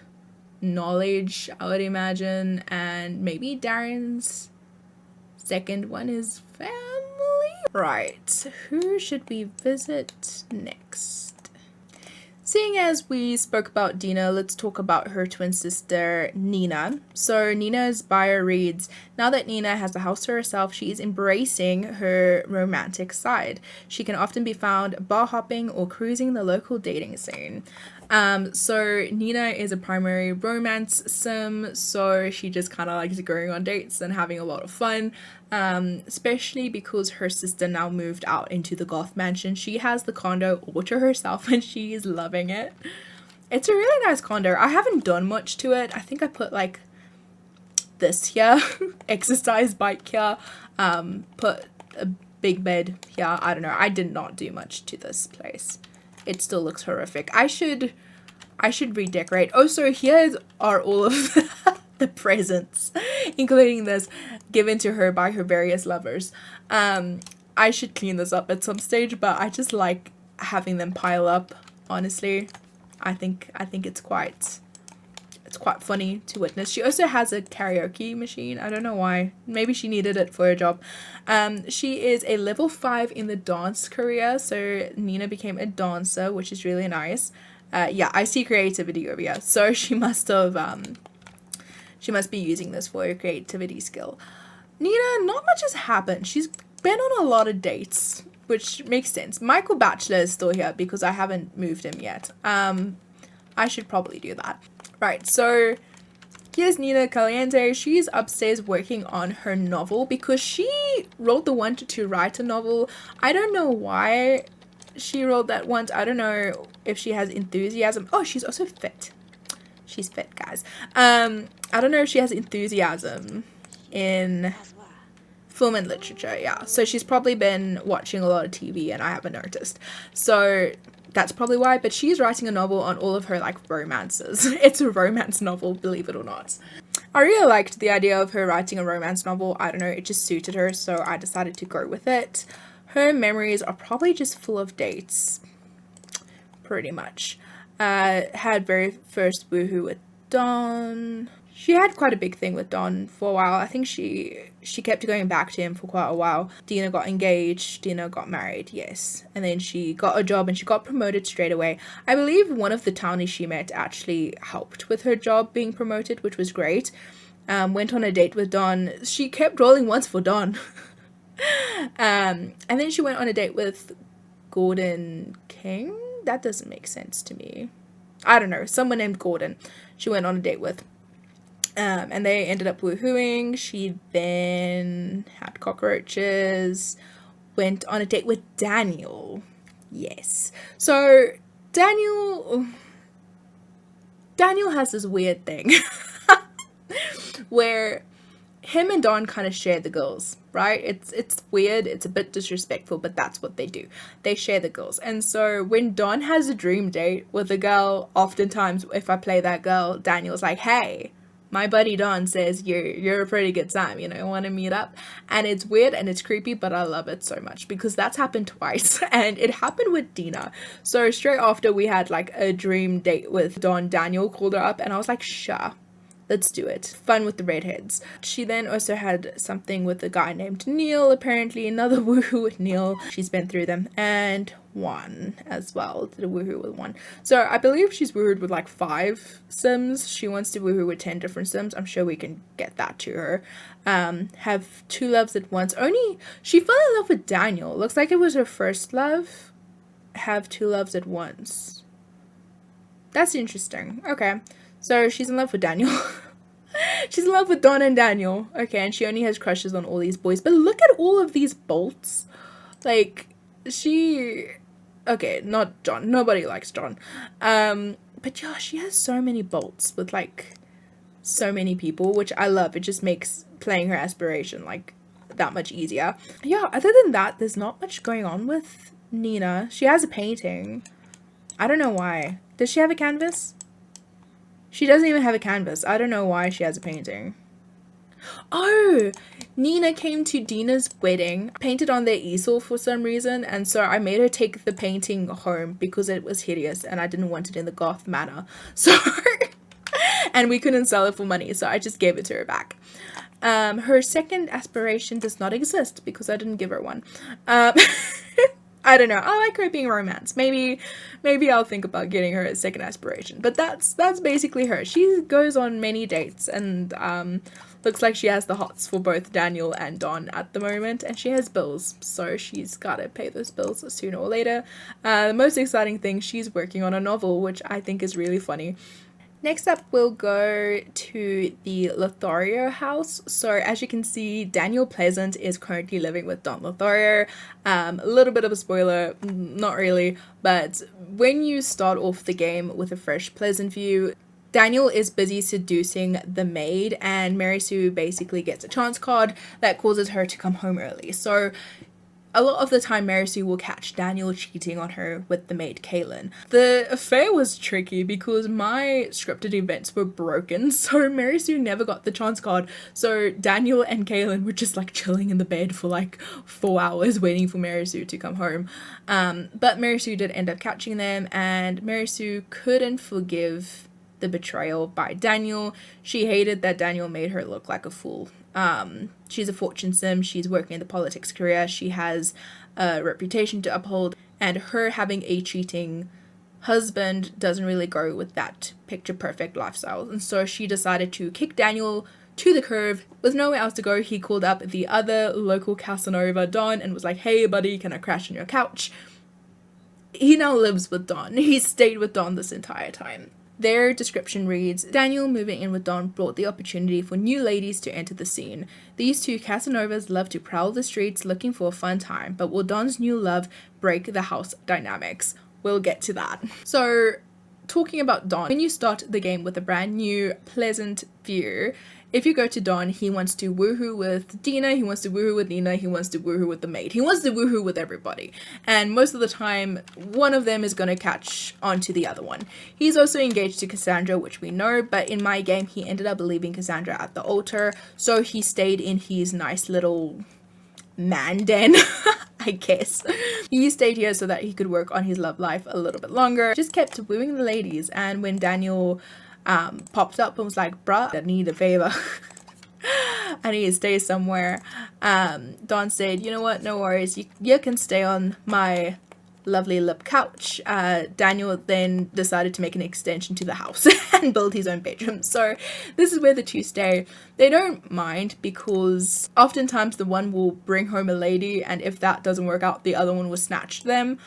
knowledge, I would imagine, and maybe Darren's second one is family. Right, who should we visit next? Seeing as we spoke about Dina, let's talk about her twin sister, Nina. So Nina's bio reads, now that Nina has the house to herself, she is embracing her romantic side. She can often be found bar hopping or cruising the local dating scene. So Nina is a primary romance sim, so she just kind of likes going on dates and having a lot of fun, especially because her sister now moved out into the Goth mansion. She has the condo all to herself and she is loving it. It's a really nice condo. I haven't done much to it. I think I put like this here, exercise bike here, put a big bed here. I don't know. I did not do much to this place. It still looks horrific. I should redecorate. Oh, so here are all of the presents, including this, given to her by her various lovers. I should clean this up at some stage, but I just like having them pile up, honestly. I think it's quite funny to witness. She also has a karaoke machine. I don't know why. Maybe she needed it for a job. She is a level 5 in the dance career. So Nina became a dancer, which is really nice. Yeah, I see creativity over here. So she must be using this for her creativity skill. Nina, not much has happened. She's been on a lot of dates, which makes sense. Michael Batchelor is still here because I haven't moved him yet. I should probably do that. Right, so here's Nina Caliente. She's upstairs working on her novel because she rolled the want to write a novel. I don't know why she rolled that want. I don't know if she has enthusiasm. Oh, she's also fit. She's fit, guys. I don't know if she has enthusiasm in film and literature, yeah. So she's probably been watching a lot of TV and I haven't noticed. So that's probably why. But she's writing a novel on all of her, like, romances. It's a romance novel, believe it or not. I really liked the idea of her writing a romance novel. I don't know, it just suited her, so I decided to go with it. Her memories are probably just full of dates, pretty much. Had very first woohoo with Don. She had quite a big thing with Don for a while. I think she kept going back to him for quite a while. Dina got engaged, Dina got married, yes. And then she got a job and she got promoted straight away. I believe one of the townies she met actually helped with her job being promoted, which was great. Went on a date with Don. She kept rolling once for Don. And then she went on a date with Gordon King? That doesn't make sense to me. I don't know, someone named Gordon she went on a date with. And they ended up woohooing. She then had cockroaches, went on a date with Daniel. Yes. So Daniel has this weird thing where him and Don kind of share the girls, right? It's weird, it's a bit disrespectful, but that's what they do. They share the girls. And so when Don has a dream date with a girl, oftentimes if I play that girl, Daniel's like, hey, my buddy Don says you're a pretty good time, you know, want to meet up? And it's weird and it's creepy, but I love it so much because that's happened twice and it happened with Dina. So straight after we had like a dream date with Don, Daniel called her up and I was like, sure, let's do it. Fun with the redheads. She then also had something with a guy named Neil, apparently another woohoo with Neil. She's been through them and one as well. Did a woohoo with one. So I believe she's woohooed with like 5 Sims. She wants to woohoo with 10 different Sims. I'm sure we can get that to her. Have 2 loves at once. She fell in love with Daniel. Looks like it was her first love. Have 2 loves at once. That's interesting. Okay. So she's in love with Daniel. She's in love with Don and Daniel. Okay, and she only has crushes on all these boys. But look at all of these bolts. Like, okay, not John. Nobody likes John. But yeah, she has so many bolts with, like, so many people, which I love. It just makes playing her aspiration, like, that much easier. Yeah, other than that, there's not much going on with Nina. She has a painting. I don't know why. Does she have a canvas? She doesn't even have a canvas. I don't know why she has a painting. Oh, Nina came to Dina's wedding, painted on their easel for some reason, and so I made her take the painting home because it was hideous and I didn't want it in the goth manner. So, and we couldn't sell it for money, so I just gave it to her back. Her second aspiration does not exist because I didn't give her one. I don't know. I like her being romance. Maybe I'll think about getting her a second aspiration. But that's basically her. She goes on many dates and looks like she has the hots for both Daniel and Don at the moment. And she has bills, so she's got to pay those bills sooner or later. The most exciting thing, she's working on a novel, which I think is really funny. Next up, we'll go to the Lothario house. So as you can see, Daniel Pleasant is currently living with Don Lothario. A little bit of a spoiler, not really, but when you start off the game with a fresh Pleasantview, Daniel is busy seducing the maid and Mary Sue basically gets a chance card that causes her to come home early. So a lot of the time, Mary Sue will catch Daniel cheating on her with the maid, Kaylin. The affair was tricky because my scripted events were broken, so Mary Sue never got the chance card. So Daniel and Kaylin were just like chilling in the bed for like 4 hours waiting for Mary Sue to come home. But Mary Sue did end up catching them, and Mary Sue couldn't forgive the betrayal by Daniel. She hated that Daniel made her look like a fool. She's a fortune sim, she's working in the politics career, she has a reputation to uphold, and her having a cheating husband doesn't really go with that picture perfect lifestyle. And so she decided to kick Daniel to the curb. With nowhere else to go, he called up the other local Casanova, Don, and was like, hey buddy, can I crash on your couch? He now lives with Don. He stayed with Don this entire time. Their description reads, Daniel moving in with Don brought the opportunity for new ladies to enter the scene. These two Casanovas love to prowl the streets looking for a fun time, but will Don's new love break the house dynamics? We'll get to that. So talking about Don, when you start the game with a brand new Pleasantview, if you go to Don, he wants to woohoo with Dina, he wants to woohoo with Nina, he wants to woohoo with the maid. He wants to woohoo with everybody. And most of the time, one of them is going to catch on to the other one. He's also engaged to Cassandra, which we know, but in my game, he ended up leaving Cassandra at the altar. So he stayed in his nice little man den, I guess. He stayed here so that he could work on his love life a little bit longer. Just kept wooing the ladies, and when Daniel popped up and was like, bruh, I need a favor. I need to stay somewhere. Don said, you know what, no worries, you can stay on my lovely lip couch. Daniel then decided to make an extension to the house and build his own bedroom. So this is where the two stay. They don't mind because oftentimes the one will bring home a lady, and if that doesn't work out, the other one will snatch them.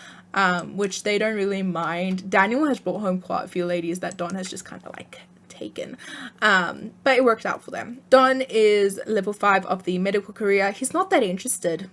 Which they don't really mind. Daniel has brought home quite a few ladies that Don has just kind of like taken. But it worked out for them. Don is level 5 of the medical career. He's not that interested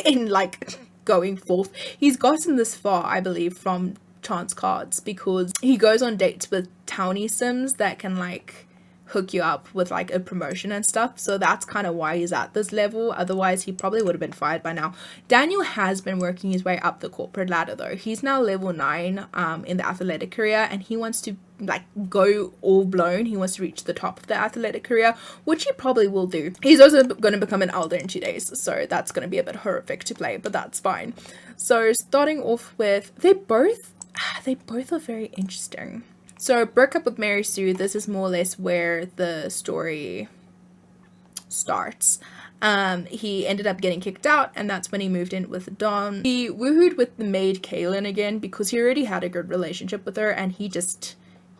in like going forth. He's gotten this far, I believe, from chance cards because he goes on dates with townie sims that can like hook you up with like a promotion and stuff. So that's kind of why he's at this level. Otherwise he probably would have been fired by now. Daniel has been working his way up the corporate ladder though. He's now level 9 in the athletic career, and he wants to like go all blown. He wants to reach the top of the athletic career, which he probably will do. He's also going to become an elder in 2 days, so that's going to be a bit horrific to play, but that's fine. So starting off with, they both are very interesting. So broke up with Mary Sue. This is more or less where the story starts. He ended up getting kicked out, and that's when he moved in with Dom. He woohooed with the maid Kaylin again because he already had a good relationship with her, and he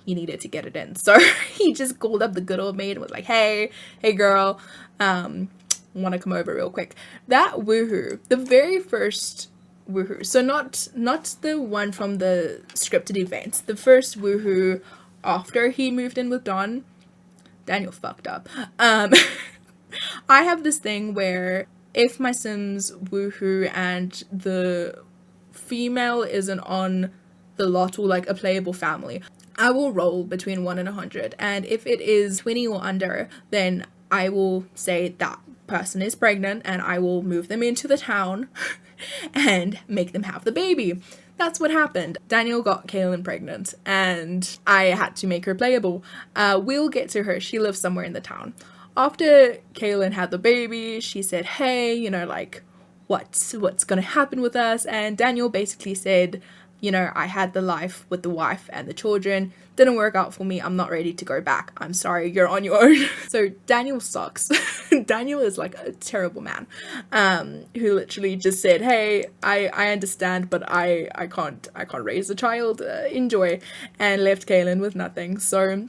needed to get it in. So he just called up the good old maid and was like, hey girl, want to come over real quick. That woohoo, the very first woohoo, so not the one from the scripted events, the first woohoo after he moved in with Don, Daniel fucked up. I have this thing where if my Sims woohoo and the female isn't on the lot or like a playable family, I will roll between 1 and 100, and if it is 20 or under, then I will say that person is pregnant and I will move them into the town and make them have the baby. That's what happened. Daniel got Kaylin pregnant and I had to make her playable. We'll get to her. She lives somewhere in the town. After Kaylin had the baby, she said, hey, you know, like, what's gonna happen with us? And Daniel basically said, you know, I had the life with the wife and the children. Didn't work out for me. I'm not ready to go back. I'm sorry, you're on your own. So Daniel sucks. Daniel is like a terrible man, who literally just said, hey, I understand, but I can't raise a child. Enjoy. And left Kaylin with nothing. So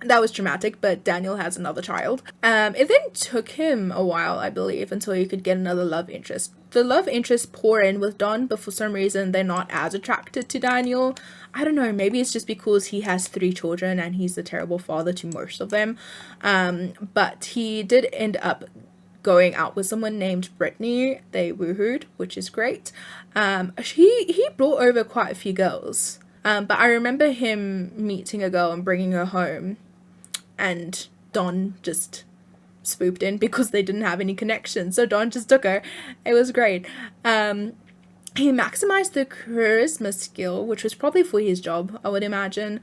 that was traumatic, but Daniel has another child. It then took him a while, I believe, until he could get another love interest. The love interests pour in with Don, but for some reason they're not as attracted to Daniel. I don't know, maybe it's just because he has 3 children and he's a terrible father to most of them. But he did end up going out with someone named Brittany. They woohooed, which is great. He brought over quite a few girls. But I remember him meeting a girl and bringing her home, and Don just swooped in because they didn't have any connection. So Don just took her. It was great. He maximized the charisma skill, which was probably for his job, I would imagine.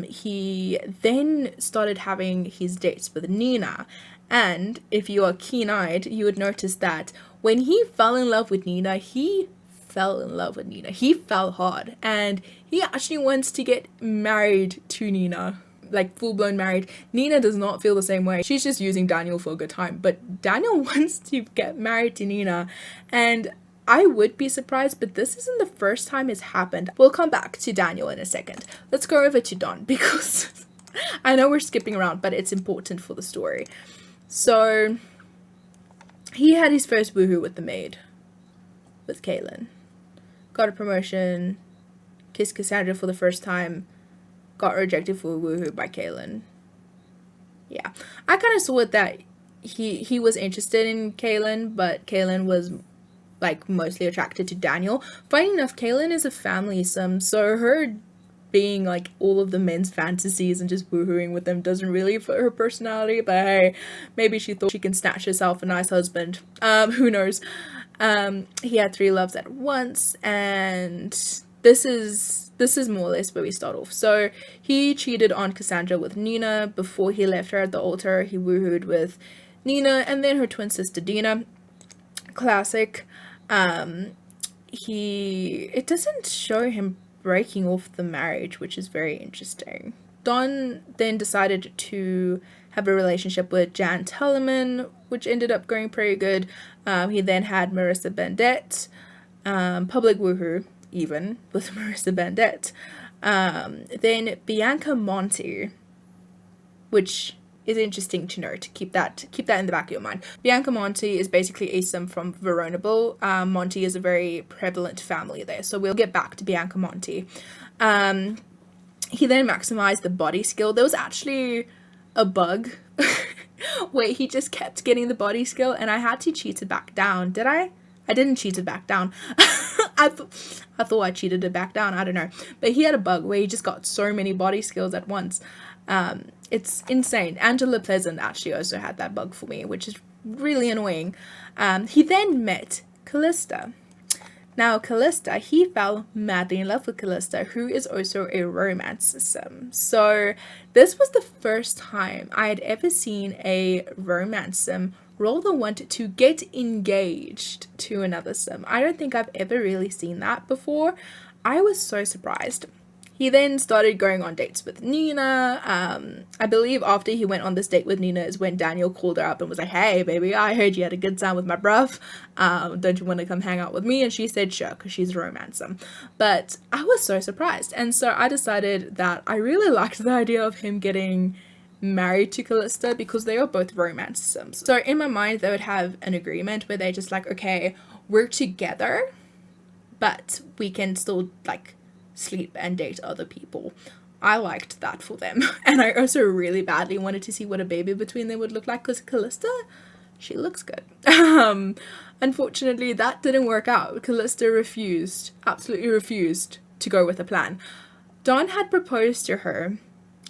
He then started having his dates with Nina. And if you are keen-eyed, you would notice that when he fell in love with Nina, he fell hard, and he actually wants to get married to Nina, like full-blown married. Nina does not feel the same way. She's just using Daniel for a good time, but Daniel wants to get married to Nina, and I would be surprised, but this isn't the first time it's happened. We'll come back to Daniel in a second. Let's go over to Don, because I know we're skipping around, but it's important for the story. So he had his first woohoo with the maid, with Kaylin. Got a promotion, kissed Cassandra for the first time, got rejected for a woohoo by Kaylin. Yeah, I kind of saw it that he was interested in Kaylin, but Kaylin was like mostly attracted to Daniel. Funny enough, Kaylin is a family sim, so her being like all of the men's fantasies and just woohooing with them doesn't really fit her personality, but hey, maybe she thought she can snatch herself a nice husband. Who knows? He had 3 loves at once, and this is more or less where we start off. So he cheated on Cassandra with Nina. Before he left her at the altar, he woohooed with Nina and then her twin sister Dina. Classic. It doesn't show him breaking off the marriage, which is very interesting. Don then decided to have a relationship with Jan Tellerman, which ended up going pretty good. He then had Marissa Bandette, public woohoo even with Marissa Bandette. Then Bianca Monty, which is interesting to note. Keep that in the back of your mind. Bianca Monty is basically a sim from Veronaville. Monty is a very prevalent family there, so we'll get back to Bianca Monty. He then maximized the body skill. There was actually a bug where he just kept getting the body skill, and I had to cheat it back down. Did I? I didn't cheat it back down. I thought I cheated it back down. I don't know. But he had a bug where he just got so many body skills at once. It's insane. Angela Pleasant actually also had that bug for me, which is really annoying. He then met Callista. Now, Callista, he fell madly in love with Callista, who is also a romance sim. So this was the first time I had ever seen a romance sim roll the want to get engaged to another sim. I don't think I've ever really seen that before. I was so surprised. He then started going on dates with Nina. I believe after he went on this date with Nina is when Daniel called her up and was like, hey baby, I heard you had a good time with my bruv. Don't you want to come hang out with me? And she said sure, because she's a romancer. But I was so surprised. And so I decided that I really liked the idea of him getting married to Callista because they are both romance sims. So in my mind, they would have an agreement where they're just like, okay, we're together, but we can still like sleep and date other people. I liked that for them. And I also really badly wanted to see what a baby between them would look like, because Callista, she looks good. Unfortunately, that didn't work out. Callista absolutely refused to go with the plan. Don had proposed to her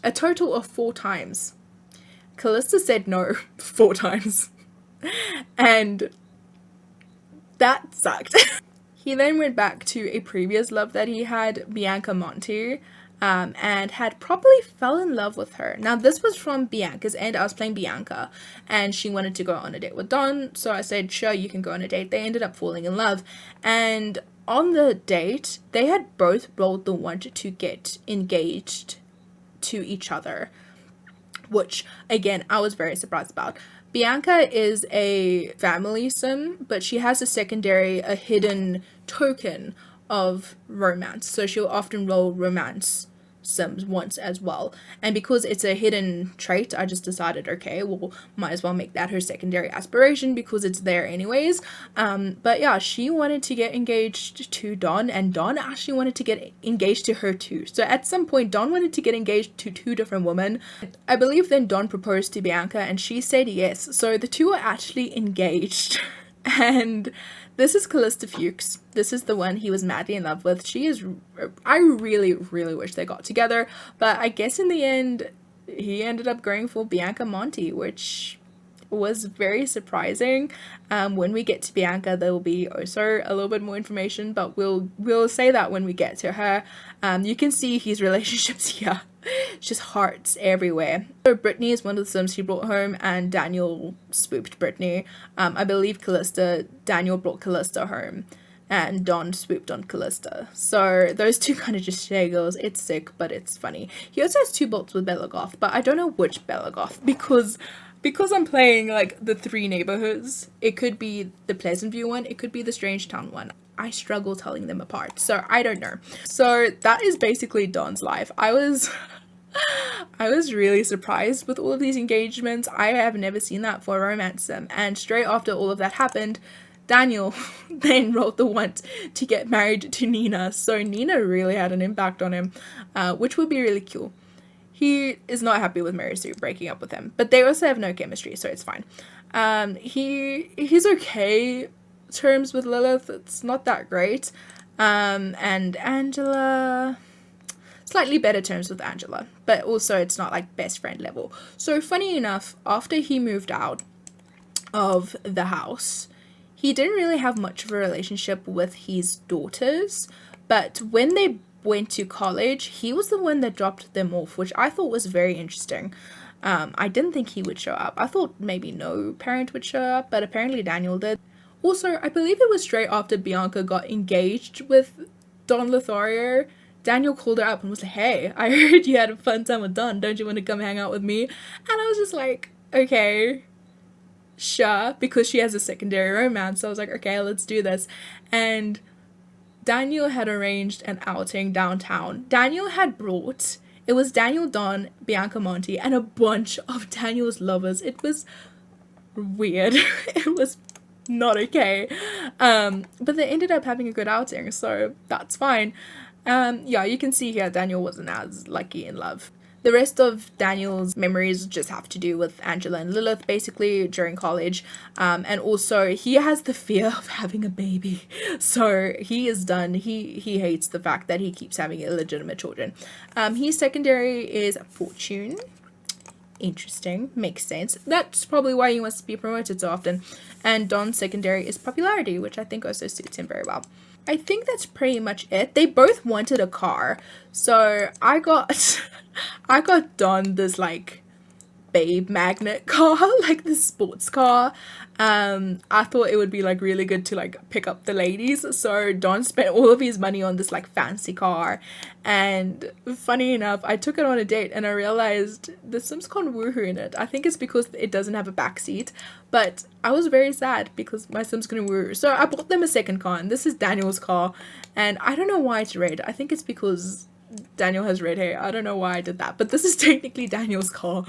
a total of 4 times. Callista said no 4 times. And that sucked. He then went back to a previous love that he had, Bianca Monty, and had probably fell in love with her. Now, this was from Bianca's end. I was playing Bianca, and she wanted to go on a date with Don, so I said, sure, you can go on a date. They ended up falling in love, and on the date, they had both rolled the want to get engaged to each other, which, again, I was very surprised about. Bianca is a family sim, but she has a hidden token of romance. So she'll often roll romance sims once as well. And because it's a hidden trait, I just decided, okay, well, might as well make that her secondary aspiration because it's there anyways. But yeah, she wanted to get engaged to Don, and Don actually wanted to get engaged to her too. So at some point, Don wanted to get engaged to 2 different women. I believe then Don proposed to Bianca and she said yes. So the 2 are actually engaged. And this is Callista Fuchs. This is the one he was madly in love with. I really, really wish they got together. But I guess in the end, he ended up going for Bianca Monty, which was very surprising. When we get to Bianca, there will be also a little bit more information, but we'll say that when we get to her. You can see his relationships here. It's just hearts everywhere. So Brittany is one of the sims he brought home, and Daniel swooped Brittany. I believe Daniel brought Callista home, and Don swooped on Callista. So those 2 kind of just share girls. It's sick, but it's funny. He also has 2 bolts with Bella Goth, but I don't know which Bella Goth, because I'm playing like the 3 neighborhoods. It could be the Pleasantview one, it could be the Strangetown one. I struggle telling them apart, so I don't know. So that is basically Don's life. I was really surprised with all of these engagements. I have never seen that for a romance sim. And straight after all of that happened, Daniel then rolled the want to get married to Nina. So Nina really had an impact on him, which would be really cool. He is not happy with Mary Sue breaking up with him, but they also have no chemistry, so it's fine. He's okay terms with Lilith. It's not that great. And Angela. slightly better terms with Angela, but also it's not like best friend level. So funny enough, after he moved out of the house, he didn't really have much of a relationship with his daughters, but when they went to college, he was the one that dropped them off, which I thought was very interesting. I didn't think he would show up. I thought maybe no parent would show up, but apparently Daniel did. Also, I believe it was straight after Bianca got engaged with Don Lothario, Daniel called her up and was like, hey, I heard you had a fun time with Don. Don't you want to come hang out with me? And I was just like, okay, sure, because she has a secondary romance. So I was like, okay, let's do this. And Daniel had arranged an outing downtown. It was Daniel, Don, Bianca, Monty, and a bunch of Daniel's lovers. It was weird. It was not okay. But they ended up having a good outing, so that's fine. Yeah, you can see here Daniel wasn't as lucky in love. The rest of Daniel's memories just have to do with Angela and Lilith, basically, during college. And also, he has the fear of having a baby. So, he is done. He hates the fact that he keeps having illegitimate children. His secondary is Fortune. Interesting. Makes sense. That's probably why he wants to be promoted so often. And Don's secondary is Popularity, which I think also suits him very well. I think that's pretty much it. They both wanted a car. So I got Don this like babe magnet car, like the sports car. I thought it would be like really good to like pick up the ladies. So Don spent all of his money on this like fancy car. And funny enough, I took it on a date and I realized the Sims can't woohoo in it. I think it's because it doesn't have a backseat. But I was very sad because my Sims couldn't woohoo. So I bought them a second car, and this is Daniel's car. And I don't know why it's red. I think it's because Daniel has red hair. I don't know why I did that, but this is technically Daniel's car,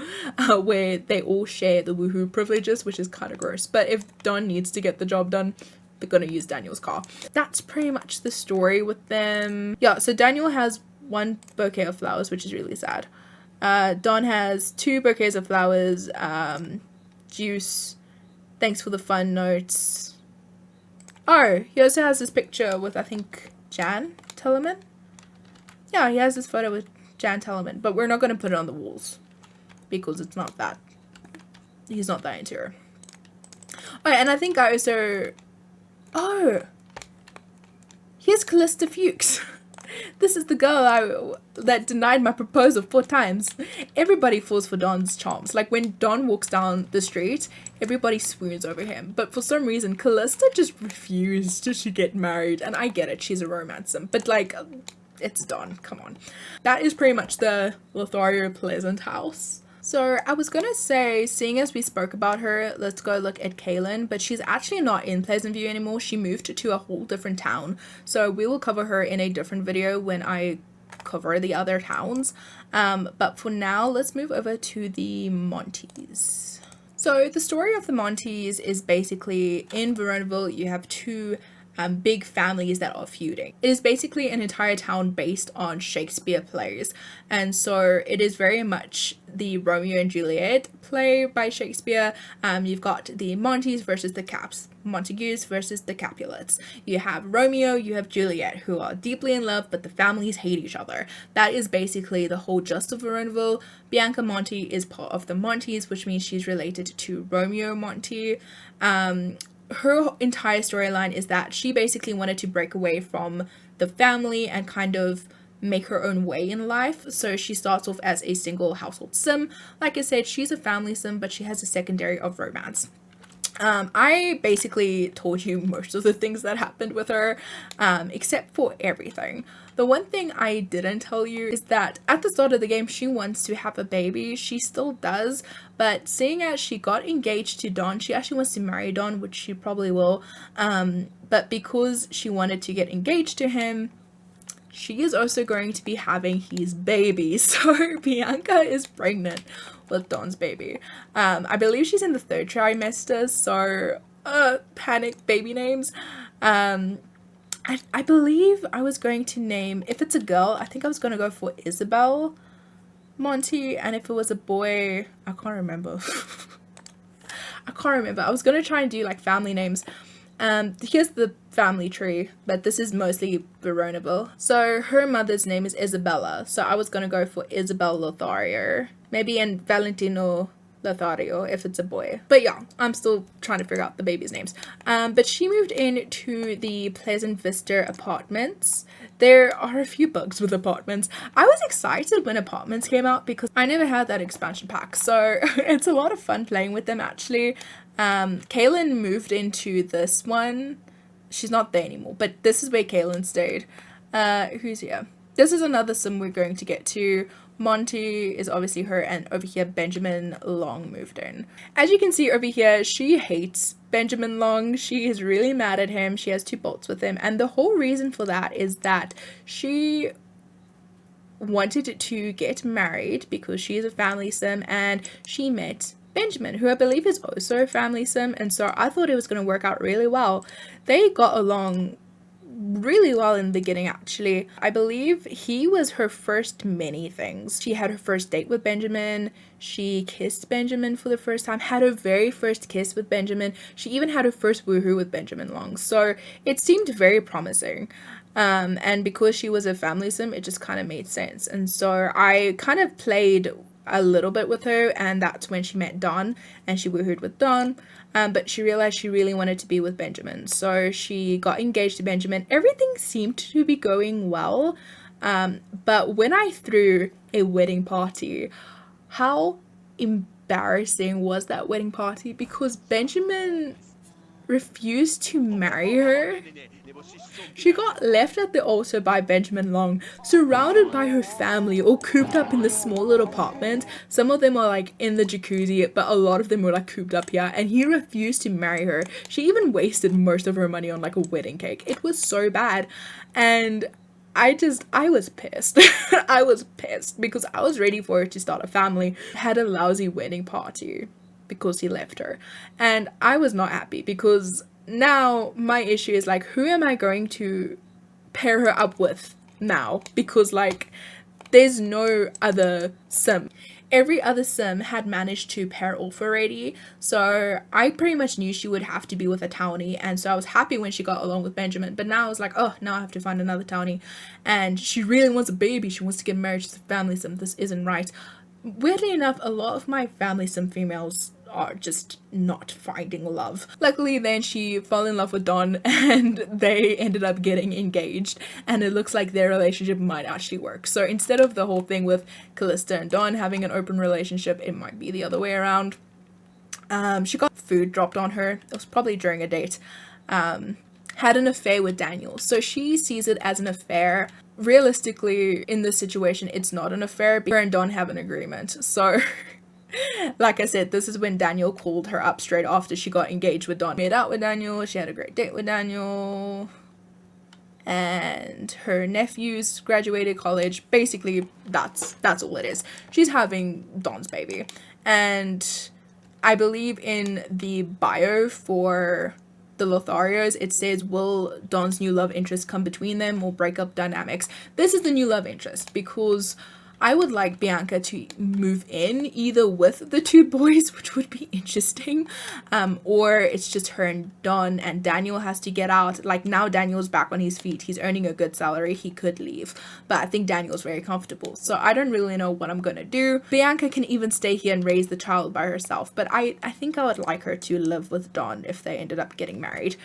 where they all share the woohoo privileges, which is kind of gross. But if Don needs to get the job done, they're gonna use Daniel's car. That's pretty much the story with them. Yeah, so Daniel has one bouquet of flowers, which is really sad. Don has 2 bouquets of flowers, juice, thanks for the fun notes. Oh, he also has this picture with, I think, Jan Tellerman. Yeah, he has this photo with Jan Tellerman, but we're not going to put it on the walls because it's not that. He's not that into her. Oh, and I think I also... Oh! Here's Callista Fuchs. This is the girl that denied my proposal 4 times. Everybody falls for Don's charms. Like when Don walks down the street, everybody swoons over him. But for some reason, Callista just refused to get married. And I get it, she's a romancer. But like... it's Don, come on. That is pretty much the Lothario Pleasant house. So I was gonna say, seeing as we spoke about her, let's go look at Kaylin, but she's actually not in Pleasantview anymore. She moved to a whole different town. So we will cover her in a different video when I cover the other towns. But for now, let's move over to the Montys. So the story of the Montys is basically in Veronaville, you have 2 big families that are feuding. It is basically an entire town based on Shakespeare plays, and so it is very much the Romeo and Juliet play by Shakespeare. You've got the Montys versus the Caps, Montagues versus the Capulets. You have Romeo, you have Juliet, who are deeply in love, but the families hate each other. That is basically the whole gist of Veronaville. Bianca Monty is part of the Montys, which means she's related to Romeo Monty. Her entire storyline is that she basically wanted to break away from the family and kind of make her own way in life. So she starts off as a single household sim. Like I said, she's a family sim, but she has a secondary of romance. I basically told you most of the things that happened with her, except for everything. The one thing I didn't tell you is that at the start of the game, she wants to have a baby. She still does, but seeing as she got engaged to Don, she actually wants to marry Don, which she probably will. But because she wanted to get engaged to him, she is also going to be having his baby. So Bianca is pregnant with Don's baby. I believe she's in the 3rd trimester, so panic baby names. I believe I was going to name, if it's a girl, I think I was going to go for Isabel Monty, and if it was a boy, I can't remember. I was going to try and do like family names. Here's the family tree, but this is mostly Veronaville. So her mother's name is Isabella, so I was gonna go for Isabel Lothario, maybe in Valentino Lothario if it's a boy. But yeah, I'm still trying to figure out the baby's names. But she moved into the Pleasant Vista apartments. There are a few bugs with apartments. I was excited when apartments came out because I never had that expansion pack, so it's a lot of fun playing with them actually. Kaylin moved into this one. She's not there anymore, but this is where Kaylin stayed. Who's here? This is another sim we're going to get to. Monty is obviously her, and over here Benjamin Long moved in. As you can see over here, she hates Benjamin Long. She is really mad at him. She has 2 bolts with him, and the whole reason for that is that she wanted to get married because she is a family sim and she met Benjamin, who I believe is also a family sim, and so I thought it was going to work out really well. They got along really well in the beginning actually. I believe he was her first many things. She had her first date with Benjamin, she kissed Benjamin for the first time, had her very first kiss with Benjamin, she even had her first woohoo with Benjamin Long, so it seemed very promising. And because she was a family sim, it just kind of made sense, and so I kind of played a little bit with her, and that's when she met Don and she woohooed with Don. But she realized she really wanted to be with Benjamin, so she got engaged to Benjamin. Everything seemed to be going well, but when I threw a wedding party, how embarrassing was that wedding party, because Benjamin refused to marry her. She got left at the altar by Benjamin Long, surrounded by her family, all cooped up in this small little apartment. Some of them are like in the jacuzzi, but a lot of them were like cooped up here, and he refused to marry her. She even wasted most of her money on like a wedding cake. It was so bad, and I was pissed. I was pissed because I was ready for her to start a family. Had a lousy wedding party because he left her, and I was not happy because now my issue is like, who am I going to pair her up with now? Because like there's no other sim. Every other sim had managed to pair off already, so I pretty much knew she would have to be with a townie, and so I was happy when she got along with Benjamin. But now I was like, oh, now I have to find another townie, and she really wants a baby, she wants to get married, she's a family sim. This isn't right. Weirdly enough, a lot of my family sim females are just not finding love. Luckily then she fell in love with Don and they ended up getting engaged, and it looks like their relationship might actually work. So instead of the whole thing with Callista and Don having an open relationship, it might be the other way around. She got food dropped on her. It was probably during a date. Had an affair with Daniel, so she sees it as an affair. Realistically, in this situation, it's not an affair. Her and Don have an agreement, so like I said, this is when Daniel called her up straight after she got engaged with Don. Made out with Daniel, she had a great date with Daniel, and her nephews graduated college. Basically, that's all it is. She's having Don's baby, and I believe in the bio for the Lotharios, it says, will Don's new love interest come between them or break up dynamics? This is the new love interest, because I would like Bianca to move in either with the 2 boys, which would be interesting, or it's just her and Don, and Daniel has to get out. Like, now Daniel's back on his feet, he's earning a good salary, he could leave, but I think Daniel's very comfortable, so I don't really know what I'm gonna do. Bianca can even stay here and raise the child by herself, but I think I would like her to live with Don if they ended up getting married.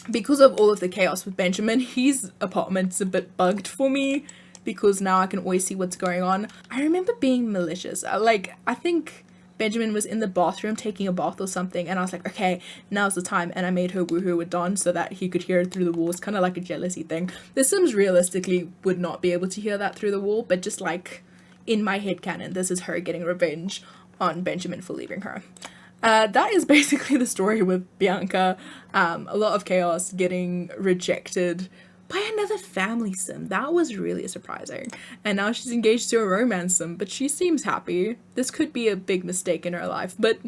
Because of all of the chaos with Benjamin, his apartment's a bit bugged for me, because now I can always see what's going on. I remember being malicious. I think Benjamin was in the bathroom taking a bath or something, and I was like, okay, now's the time, and I made her woohoo with Don so that he could hear it through the walls, kind of like a jealousy thing. The Sims realistically would not be able to hear that through the wall, but just like in my headcanon, this is her getting revenge on Benjamin for leaving her. That is basically the story with Bianca. A lot of chaos, getting rejected by another family sim. That was really surprising. And now she's engaged to a romance sim, but she seems happy. This could be a big mistake in her life, but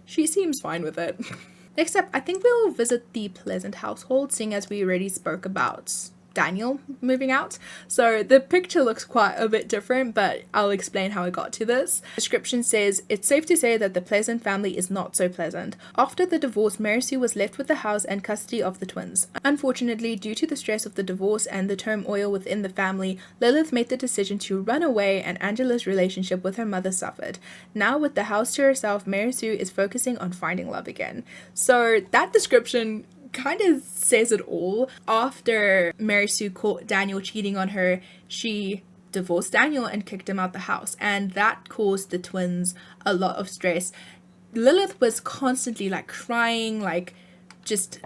she seems fine with it. Next up, I think we'll visit the Pleasant household, seeing as we already spoke about Daniel moving out. So the picture looks quite a bit different, but I'll explain how I got to this. The description says, it's safe to say that the Pleasant family is not so pleasant. After the divorce, Mary Sue was left with the house and custody of the twins. Unfortunately, due to the stress of the divorce and the turmoil within the family, Lilith made the decision to run away, and Angela's relationship with her mother suffered. Now with the house to herself, Mary Sue is focusing on finding love again. So that description kind of says it all. After Mary Sue caught Daniel cheating on her, she divorced Daniel and kicked him out the house, and that caused the twins a lot of stress. Lilith was constantly like crying, like just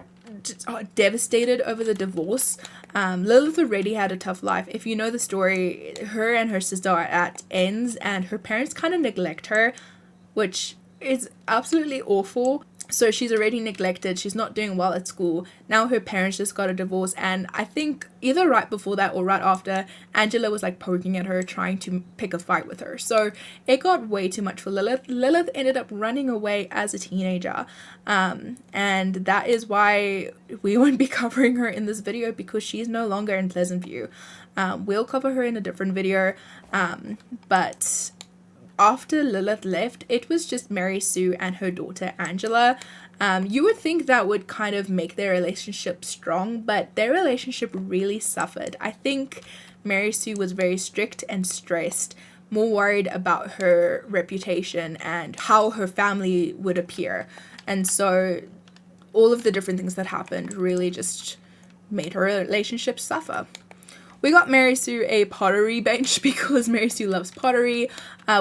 devastated over the divorce. Lilith already had a tough life. If you know the story, her and her sister are at ends, and her parents kind of neglect her, which is absolutely awful. So she's already neglected, she's not doing well at school. Now her parents just got a divorce, and I think either right before that or right after, Angela was like poking at her, trying to pick a fight with her. So it got way too much for Lilith. Lilith ended up running away as a teenager, and that is why we won't be covering her in this video, because she's no longer in Pleasantview. We'll cover her in a different video, but after Lilith left, it was just Mary Sue and her daughter Angela. You would think that would kind of make their relationship strong, but their relationship really suffered. I think Mary Sue was very strict and stressed, more worried about her reputation and how her family would appear. And so all of the different things that happened really just made her relationship suffer. We got Mary Sue a pottery bench because Mary Sue loves pottery.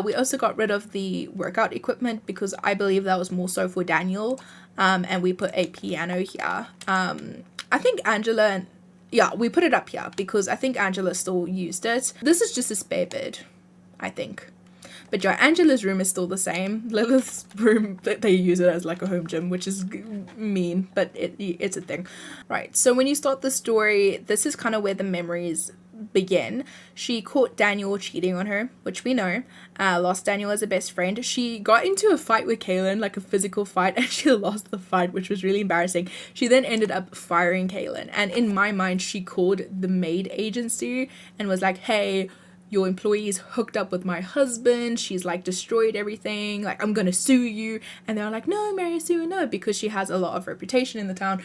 We also got rid of the workout equipment because I believe that was more so for Daniel. And we put a piano here. I think Angela, we put it up here because I think Angela still used it. This is just a spare bed, I think. But yeah, Angela's room is still the same. Lilith's room, they use it as like a home gym, which is mean, but it's a thing. Right, so when you start the story, this is kind of where the memories begin. She caught Daniel cheating on her, which we know. Lost Daniel as a best friend. She got into a fight with Kaylin, like a physical fight, and she lost the fight, which was really embarrassing. She then ended up firing Kaylin, and in my mind, she called the maid agency and was like, hey, your employee's hooked up with my husband, she's like destroyed everything, like I'm gonna sue you. And they're like, no, Mary Sue, no, because she has a lot of reputation in the town.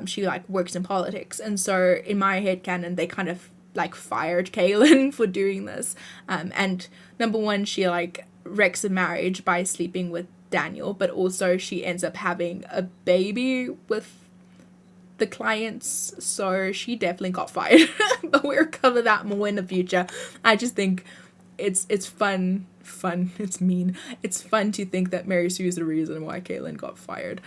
She like works in politics, and so in my head canon they kind of like fired Kaylin for doing this. And number one, she like wrecks a marriage by sleeping with Daniel, but also she ends up having a baby with the clients, so she definitely got fired. But we'll cover that more in the future. I just think it's fun, it's mean, it's fun to think that Mary Sue is the reason why Kaylin got fired.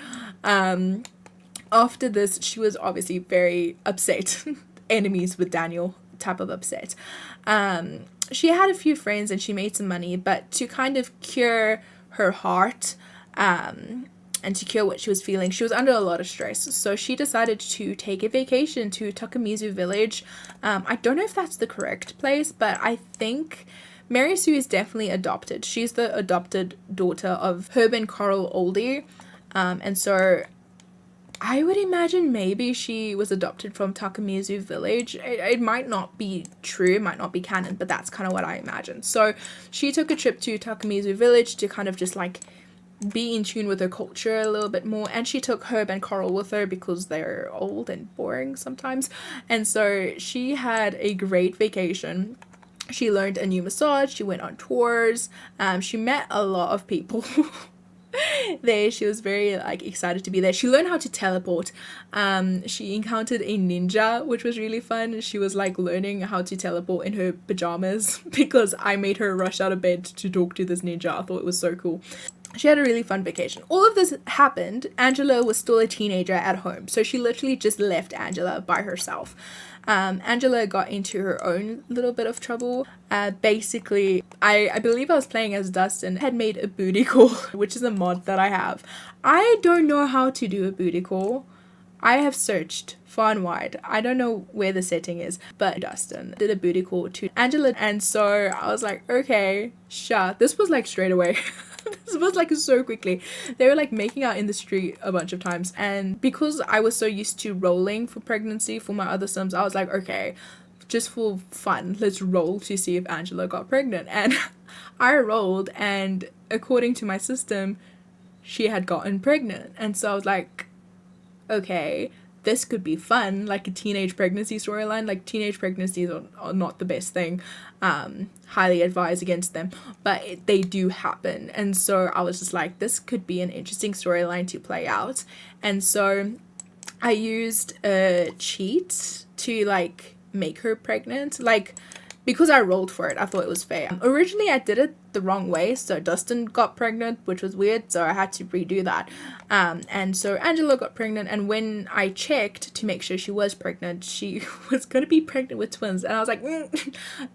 After this, she was obviously very upset. Enemies with Daniel type of upset. She had a few friends and she made some money, but to kind of cure her heart, and to cure what she was feeling, she was under a lot of stress. So she decided to take a vacation to Takamizu village. I don't know if that's the correct place, but I think Mary Sue is definitely adopted. She's the adopted daughter of Herb and Coral Oldie. And so I would imagine maybe she was adopted from Takamizu village. It might not be true, it might not be canon, but that's kind of what I imagine. So she took a trip to Takamizu village to kind of just like be in tune with her culture a little bit more, and she took Herb and Coral with her because they're old and boring sometimes. And so she had a great vacation. She learned a new massage, she went on tours, she met a lot of people there. She was very like excited to be there. She learned how to teleport. She encountered a ninja, which was really fun. She was like learning how to teleport in her pajamas because I made her rush out of bed to talk to this ninja. I thought it was so cool. She had a really fun vacation. All of this happened. Angela was still a teenager at home, so she literally just left Angela by herself. Angela got into her own little bit of trouble. Basically, I believe I was playing as Dustin, had made a booty call, which is a mod that I have. I don't know how to do a booty call. I have searched far and wide. I don't know where the setting is, but Dustin did a booty call to Angela, and so I was like, okay, sure. This was like straight away. This was like so quickly. They were like making out in the street a bunch of times, and because I was so used to rolling for pregnancy for my other Sims, I was like, okay, just for fun, let's roll to see if Angela got pregnant. And I rolled, and according to my system, she had gotten pregnant. And so I was like, okay, this could be fun, like a teenage pregnancy storyline. Like, teenage pregnancies are not the best thing. Highly advise against them, but they do happen. And so I was just like, this could be an interesting storyline to play out. And so I used a cheat to like make her pregnant. Like, because I rolled for it, I thought it was fair. Originally, I did it the wrong way, so Dustin got pregnant, which was weird, so I had to redo that. And so Angela got pregnant, and when I checked to make sure she was pregnant, she was going to be pregnant with twins. And I was like,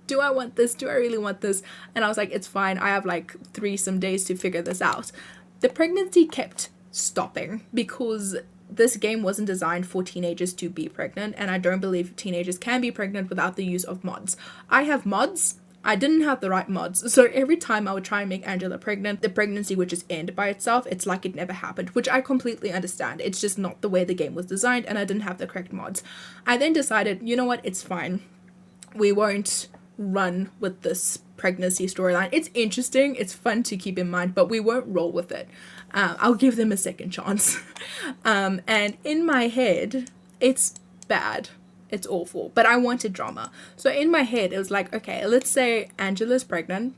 do I want this? Do I really want this? And I was like, it's fine. I have like 3 some days to figure this out. The pregnancy kept stopping because this game wasn't designed for teenagers to be pregnant, and I don't believe teenagers can be pregnant without the use of mods. I have mods. I didn't have the right mods, so every time I would try and make Angela pregnant, the pregnancy would just end by itself. It's like it never happened, which I completely understand. It's just not the way the game was designed, and I didn't have the correct mods. I then decided, you know what, it's fine. We won't run with this pregnancy storyline. It's interesting, it's fun to keep in mind, but we won't roll with it. I'll give them a second chance. And in my head, it's bad. It's awful. But I wanted drama. So in my head, it was like, okay, let's say Angela's pregnant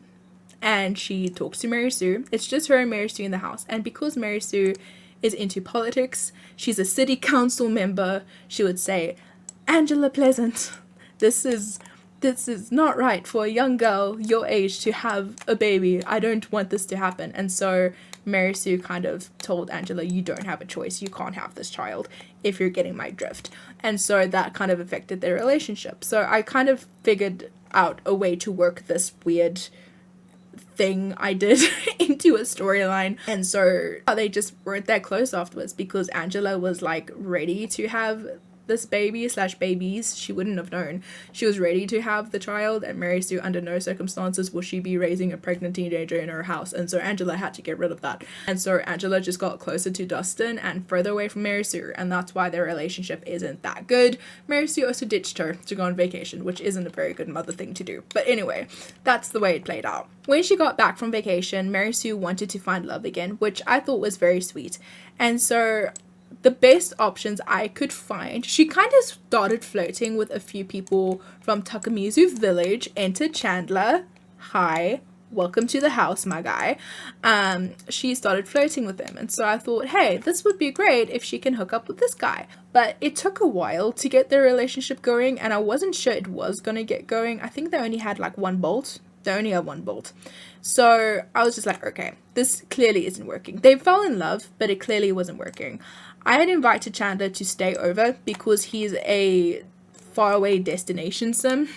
and she talks to Mary Sue. It's just her and Mary Sue in the house. And because Mary Sue is into politics, she's a city council member, she would say, Angela Pleasant, this is not right for a young girl your age to have a baby. I don't want this to happen. And so Mary Sue kind of told Angela, you don't have a choice. You can't have this child, if you're getting my drift. And so that kind of affected their relationship. So I kind of figured out a way to work this weird thing I did into a storyline. And so they just weren't that close afterwards, because Angela was like ready to have this baby / babies. She wouldn't have known. She was ready to have the child, and Mary Sue, under no circumstances will she be raising a pregnant teenager in her house. And so Angela had to get rid of that. And so Angela just got closer to Dustin and further away from Mary Sue, and that's why their relationship isn't that good. Mary Sue also ditched her to go on vacation, which isn't a very good mother thing to do. But anyway, that's the way it played out. When she got back from vacation, Mary Sue wanted to find love again, which I thought was very sweet. And so the best options I could find, she kind of started flirting with a few people from Takamizu Village. Enter Chandler. Hi, welcome to the house, my guy. She started flirting with him, and so I thought, hey, this would be great if she can hook up with this guy. But it took a while to get their relationship going, and I wasn't sure it was gonna get going. I think they only had like 1 bolt. They only had 1 bolt. So I was just like, okay, this clearly isn't working. They fell in love, but it clearly wasn't working. I had invited Chandler to stay over because he's a faraway destination sim.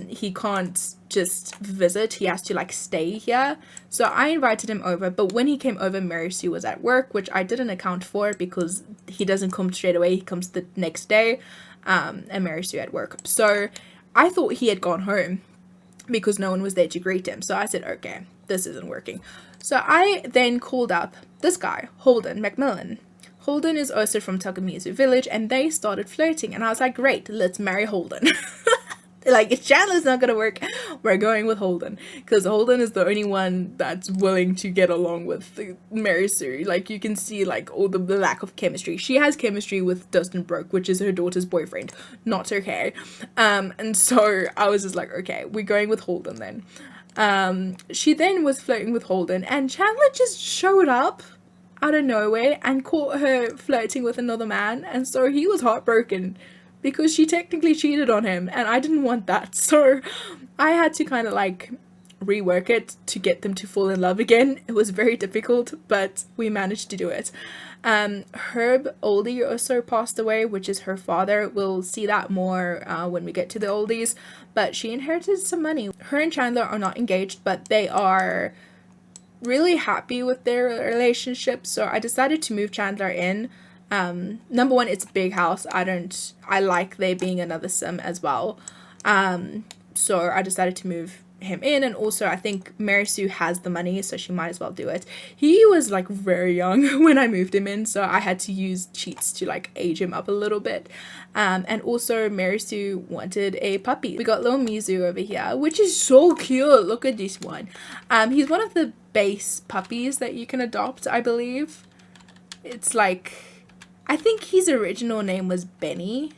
He can't just visit. He has to like stay here. So I invited him over, but when he came over, Mary Sue was at work, which I didn't account for because he doesn't come straight away. He comes the next day, and Mary Sue at work. So I thought he had gone home because no one was there to greet him. So I said, okay, this isn't working. So I then called up this guy, Holden McMillan. Holden is also from Takamizu Village, and they started flirting, and I was like, great, let's marry Holden. Like, if Chandler's not gonna work, we're going with Holden, because Holden is the only one that's willing to get along with Mary Sue. Like, you can see like all the lack of chemistry. She has chemistry with Dustin Broke, which is her daughter's boyfriend, not okay. And so I was just like, okay, we're going with Holden then. She then was flirting with Holden, and Chandler just showed up out of nowhere and caught her flirting with another man, and so he was heartbroken because she technically cheated on him, and I didn't want that. So I had to kind of like rework it to get them to fall in love again. It was very difficult, but we managed to do it. Herb Oldie also passed away, which is her father. We'll see that more when we get to the Oldies, but she inherited some money. Her and Chandler are not engaged, but they are really happy with their relationship. So I decided to move Chandler in. Number one, it's a big house. I like there being another sim as well. So I decided to move him in, and also I think Mary Sue has the money, so she might as well do it. He was like very young when I moved him in, so I had to use cheats to like age him up a little bit. And also Mary Sue wanted a puppy. We got little Mizu over here, which is so cute. Look at this one. He's one of the base puppies that you can adopt, I believe. It's like, I think his original name was Benny.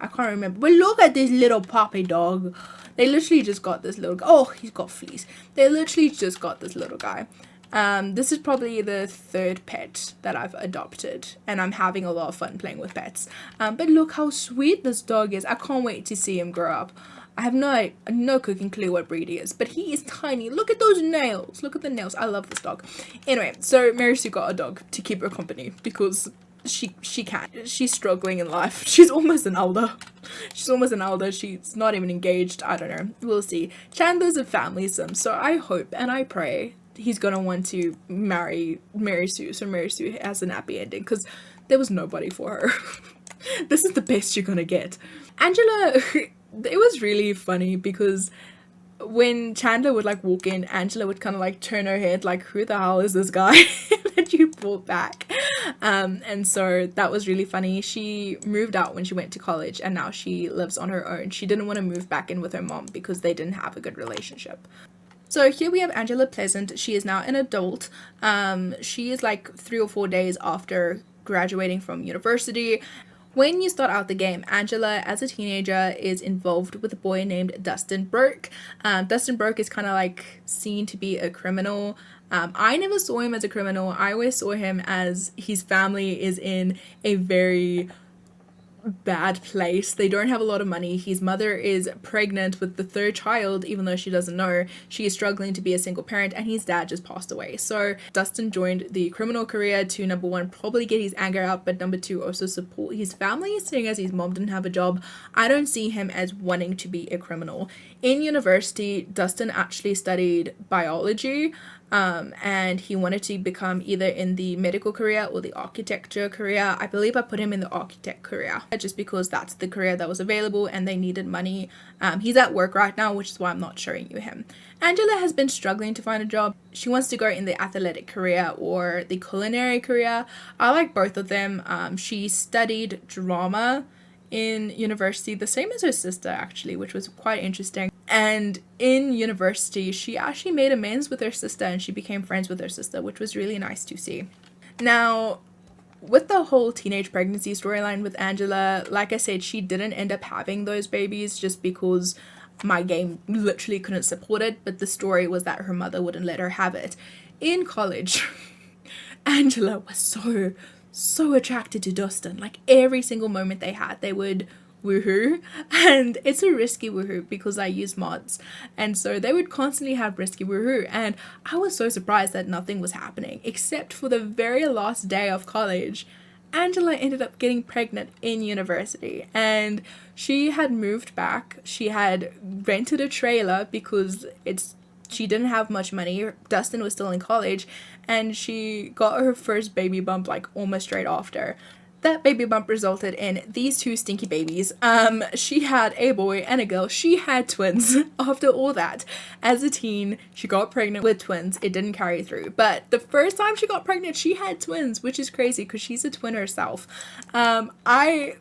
I can't remember. But look at this little puppy dog. They literally just got this little guy. Oh, he's got fleas. They literally just got this little guy. This is probably the third pet that I've adopted, and I'm having a lot of fun playing with pets. But look how sweet this dog is. I can't wait to see him grow up. I have no cooking clue what breed he is, but he is tiny. Look at those nails. Look at the nails. I love this dog. Anyway, so Mary Sue got a dog to keep her company because she can't. She's struggling in life. She's almost an elder. She's not even engaged. I don't know. We'll see. Chandler's a family sim, so I hope and I pray he's gonna want to marry Mary Sue, so Mary Sue has an happy ending, because there was nobody for her. This is the best you're gonna get. Angela, it was really funny because when Chandler would like walk in, Angela would kind of like turn her head like, who the hell is this guy that you brought back? And so that was really funny. She moved out when she went to college, and now she lives on her own. She didn't want to move back in with her mom because they didn't have a good relationship. So here we have Angela Pleasant. She is now an adult. She is like 3 or 4 days after graduating from university. When you start out the game, Angela, as a teenager, is involved with a boy named Dustin Burke. Dustin Burke is kind of like seen to be a criminal. I never saw him as a criminal. I always saw him as his family is in a very bad place. They don't have a lot of money. His mother is pregnant with the 3rd child, even though she doesn't know. She is struggling to be a single parent, and his dad just passed away. So Dustin joined the criminal career to, number 1, probably get his anger out, but number 2, also support his family, seeing as his mom didn't have a job. I don't see him as wanting to be a criminal. In university, Dustin actually studied biology, and he wanted to become either in the medical career or the architecture career. I believe I put him in the architect career just because that's the career that was available and they needed money. He's at work right now, which is why I'm not showing you him. Angela has been struggling to find a job. She wants to go in the athletic career or the culinary career. I like both of them. She studied drama in university, the same as her sister actually, which was quite interesting. And in university, she actually made amends with her sister and she became friends with her sister, which was really nice to see. Now, with the whole teenage pregnancy storyline with Angela, like I said, she didn't end up having those babies just because my game literally couldn't support it, but the story was that her mother wouldn't let her have it. In college, Angela was so attracted to Dustin. Like every single moment they had, they would woohoo, and it's a risky woohoo because I use mods, and so they would constantly have risky woohoo, and I was so surprised that nothing was happening except for the very last day of college. Angela ended up getting pregnant in university, and she had moved back. She had rented a trailer because she didn't have much money. Dustin was still in college, and she got her first baby bump like almost straight after. That baby bump resulted in these 2 stinky babies. She had a boy and a girl. She had twins after all that. As a teen, she got pregnant with twins. It didn't carry through. But the first time she got pregnant, she had twins, which is crazy because she's a twin herself. I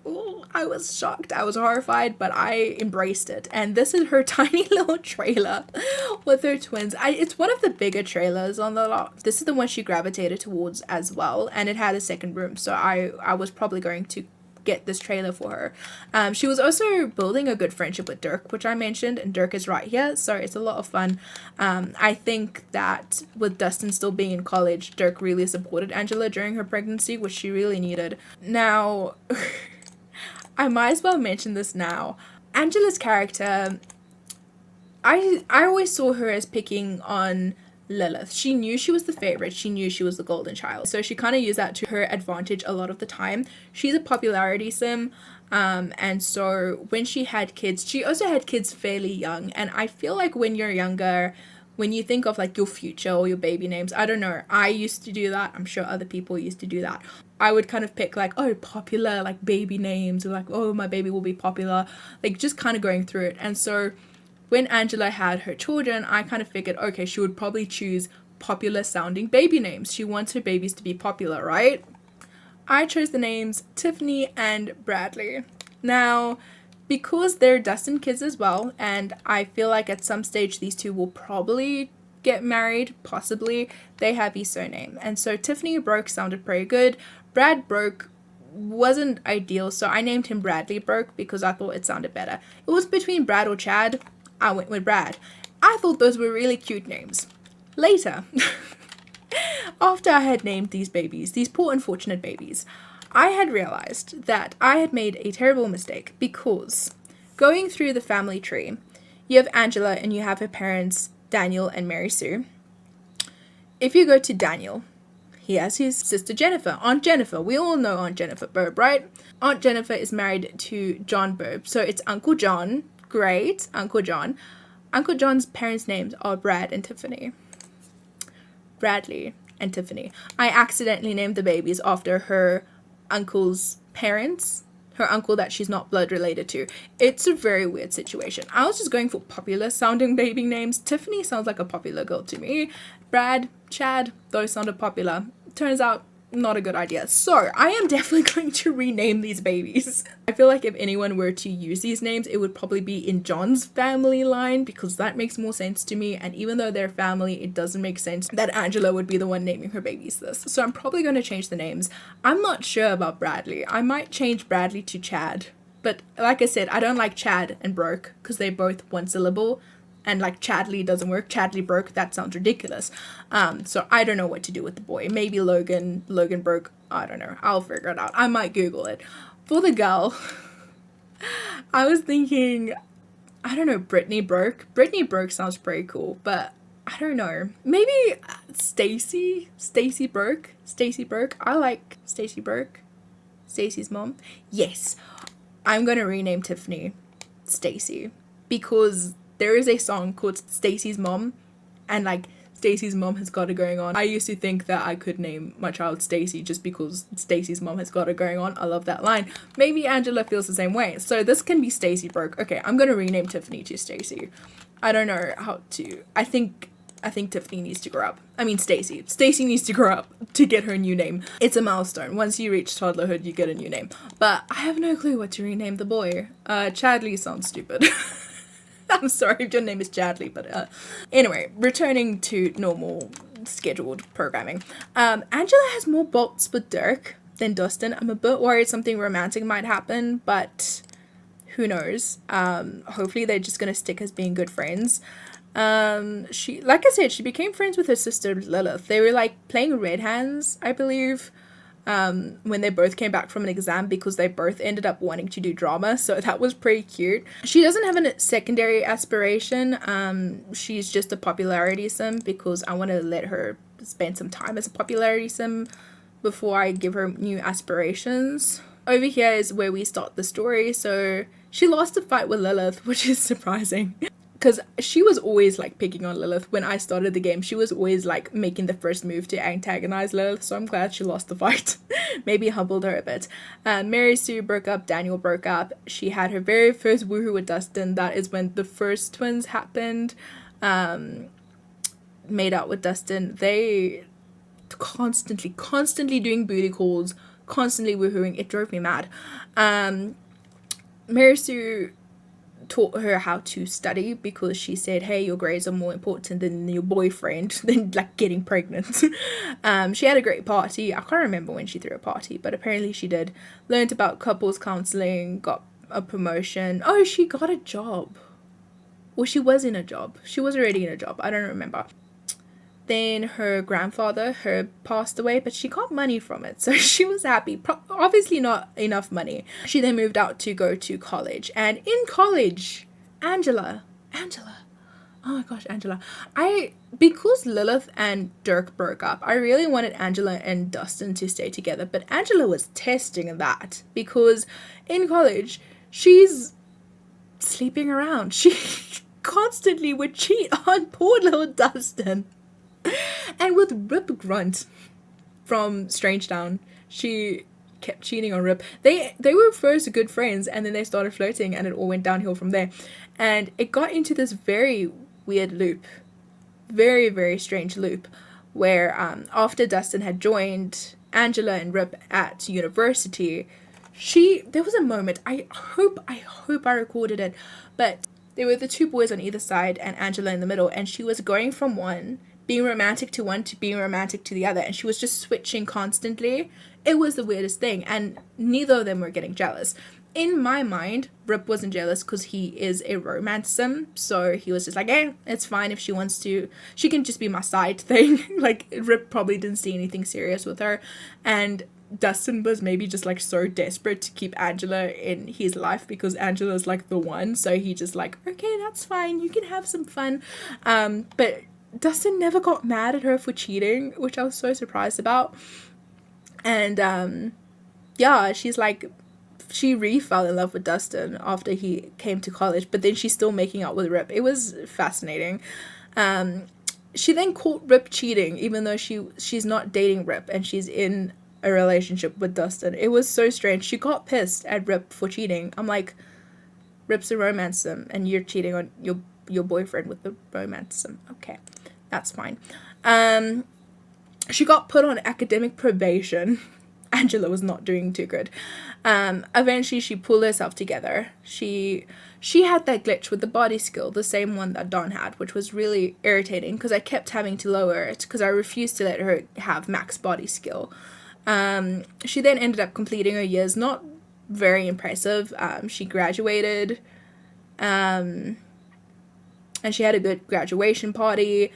was shocked. I was horrified, but I embraced it. And this is her tiny little trailer with her twins. It's one of the bigger trailers on the lot. This is the one she gravitated towards as well. And it had a second room. So I was probably going to get this trailer for her. She was also building a good friendship with Dirk, which I mentioned, and Dirk is right here, so it's a lot of fun. I think that with Dustin still being in college, Dirk really supported Angela during her pregnancy, which she really needed. Now, I might as well mention this now. Angela's character, I always saw her as picking on Lilith. She knew she was the favorite. She knew she was the golden child. So she kind of used that to her advantage a lot of the time. She's a popularity sim. And so when she had kids, she also had kids fairly young. And I feel like when you're younger, when you think of like your future or your baby names, I don't know, I used to do that. I'm sure other people used to do that. I would kind of pick like, oh, popular like baby names, or like, oh, my baby will be popular, like just kind of going through it. And so when Angela had her children, I kind of figured, okay, she would probably choose popular sounding baby names. She wants her babies to be popular, right? I chose the names Tiffany and Bradley. Now, because they're Dustin kids as well, and I feel like at some stage these two will probably get married, possibly, they have his surname. And so Tiffany Broke sounded pretty good. Brad Broke wasn't ideal, so I named him Bradley Broke because I thought it sounded better. It was between Brad or Chad. I went with Brad. I thought those were really cute names. Later, after I had named these babies, these poor unfortunate babies, I had realized that I had made a terrible mistake because going through the family tree, you have Angela and you have her parents, Daniel and Mary Sue. If you go to Daniel, he has his sister Jennifer, Aunt Jennifer. We all know Aunt Jennifer Burb, right? Aunt Jennifer is married to John Burb, so it's Uncle John. Great, Uncle John. Uncle John's parents' names are Brad and Tiffany. Bradley and Tiffany. I accidentally named the babies after her uncle's parents, her uncle that she's not blood related to. It's a very weird situation. I was just going for popular sounding baby names. Tiffany sounds like a popular girl to me. Brad, Chad, those sounded popular. Turns out, not a good idea. So I am definitely going to rename these babies. I feel like if anyone were to use these names, it would probably be in John's family line because that makes more sense to me. And even though they're family, it doesn't make sense that Angela would be the one naming her babies this. So I'm probably going to change the names. I'm not sure about Bradley. I might change Bradley to Chad. But like I said, I don't like Chad and Broke because they're both one syllable. And like Chadley doesn't work. Chadley Broke, that sounds ridiculous. So I don't know what to do with the boy. Maybe Logan Broke. I don't know. I'll figure it out. I might Google it. For the girl, I was thinking, I don't know, Brittany Broke. Brittany Broke sounds pretty cool, but I don't know. Maybe Stacy Broke. Stacy Broke. I like Stacy Broke. Stacy's mom. Yes. I'm going to rename Tiffany Stacy because there is a song called Stacy's Mom, and like Stacy's mom has got it going on. I used to think that I could name my child Stacy just because Stacy's mom has got it going on. I love that line. Maybe Angela feels the same way. So this can be Stacy Broke. Okay, I'm gonna rename Tiffany to Stacy. I don't know how to. I think Tiffany needs to grow up. I mean Stacy. Stacy needs to grow up to get her new name. It's a milestone. Once you reach toddlerhood, you get a new name. But I have no clue what to rename the boy. Chadley sounds stupid. I'm sorry if your name is Chadley, but anyway, returning to normal scheduled programming. Angela has more bolts with Dirk than Dustin. I'm a bit worried something romantic might happen, but who knows? Hopefully they're just gonna stick as being good friends. She, like I said, she became friends with her sister Lilith. They were like playing red hands, I believe. When they both came back from an exam because they both ended up wanting to do drama, so that was pretty cute. She doesn't have a secondary aspiration. She's just a popularity sim because I want to let her spend some time as a popularity sim before I give her new aspirations. Over here is where we start the story. So she lost a fight with Lilith, which is surprising. Because she was always like picking on Lilith. When I started the game, she was always like making the first move to antagonize Lilith. So I'm glad she lost the fight. Maybe humbled her a bit. Mary Sue broke up. Daniel broke up. She had her very first woohoo with Dustin. That is when the first twins happened. Made out with Dustin. They constantly doing booty calls. Constantly woohooing. It drove me mad. Mary Sue taught her how to study because she said, hey, your grades are more important than your boyfriend, than like getting pregnant. She had a great party. I can't remember when she threw a party, but apparently she did. Learned about couples counseling, got a promotion. Oh, she got a job. Well, she was in a job. She was already in a job. I don't remember. Then her grandfather, passed away, but she got money from it, so she was happy. Obviously not enough money. She then moved out to go to college, and in college, Angela, oh my gosh, Angela. Because Lilith and Dirk broke up, I really wanted Angela and Dustin to stay together, but Angela was testing that because in college, she's sleeping around. She constantly would cheat on poor little Dustin. And with Rip Grunt from Strangetown, she kept cheating on Rip. They were first good friends, and then they started flirting, and it all went downhill from there. And it got into this very weird loop, very, very strange loop, where after Dustin had joined Angela and Rip at university, there was a moment, I hope I recorded it, but there were the two boys on either side and Angela in the middle, and she was going from being romantic to one to being romantic to the other, and she was just switching constantly. It was the weirdest thing, and neither of them were getting jealous. In my mind, Rip wasn't jealous because he is a romance sim, so he was just like, it's fine if she wants to, she can just be my side thing. Like, Rip probably didn't see anything serious with her, and Dustin was maybe just like so desperate to keep Angela in his life because Angela's like the one, so he just like, okay, that's fine, you can have some fun. But Dustin never got mad at her for cheating, which I was so surprised about. And yeah, she's like, she re-fell in love with Dustin after he came to college, but then she's still making out with Rip. It was fascinating. She then caught Rip cheating, even though she's not dating Rip and she's in a relationship with Dustin. It was so strange. She got pissed at Rip for cheating. I'm like, Rip's a romance sim and you're cheating on your boyfriend with the romance sim. Okay, that's fine. She got put on academic probation. Angela was not doing too good. Eventually she pulled herself together. She had that glitch with the body skill, the same one that Dawn had, which was really irritating because I kept having to lower it because I refused to let her have max body skill. She then ended up completing her years, not very impressive. She graduated, and she had a good graduation party.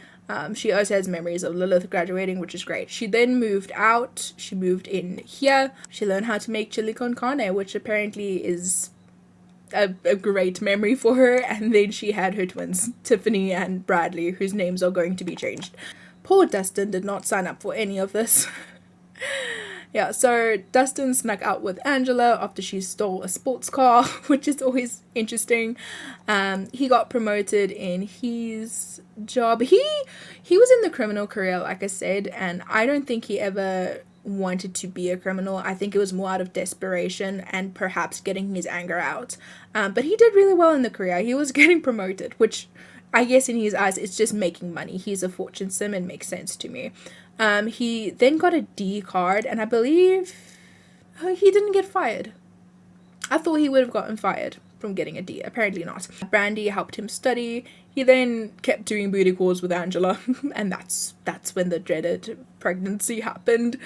She also has memories of Lilith graduating, which is great. She then moved out. She moved in here. She learned how to make chili con carne, which apparently is a great memory for her. And then she had her twins, Tiffany and Bradley, whose names are going to be changed. Poor Dustin did not sign up for any of this. Yeah, so Dustin snuck out with Angela after she stole a sports car, which is always interesting. He got promoted in his job. He was in the criminal career, like I said, and I don't think he ever wanted to be a criminal. I think it was more out of desperation and perhaps getting his anger out. But he did really well in the career. He was getting promoted, which I guess in his eyes it's just making money. He's a fortune sim and makes sense to me. He then got a D card, and I believe he didn't get fired. I thought he would have gotten fired from getting a D. Apparently not. Brandy helped him study. He then kept doing booty calls with Angela, and that's when the dreaded pregnancy happened.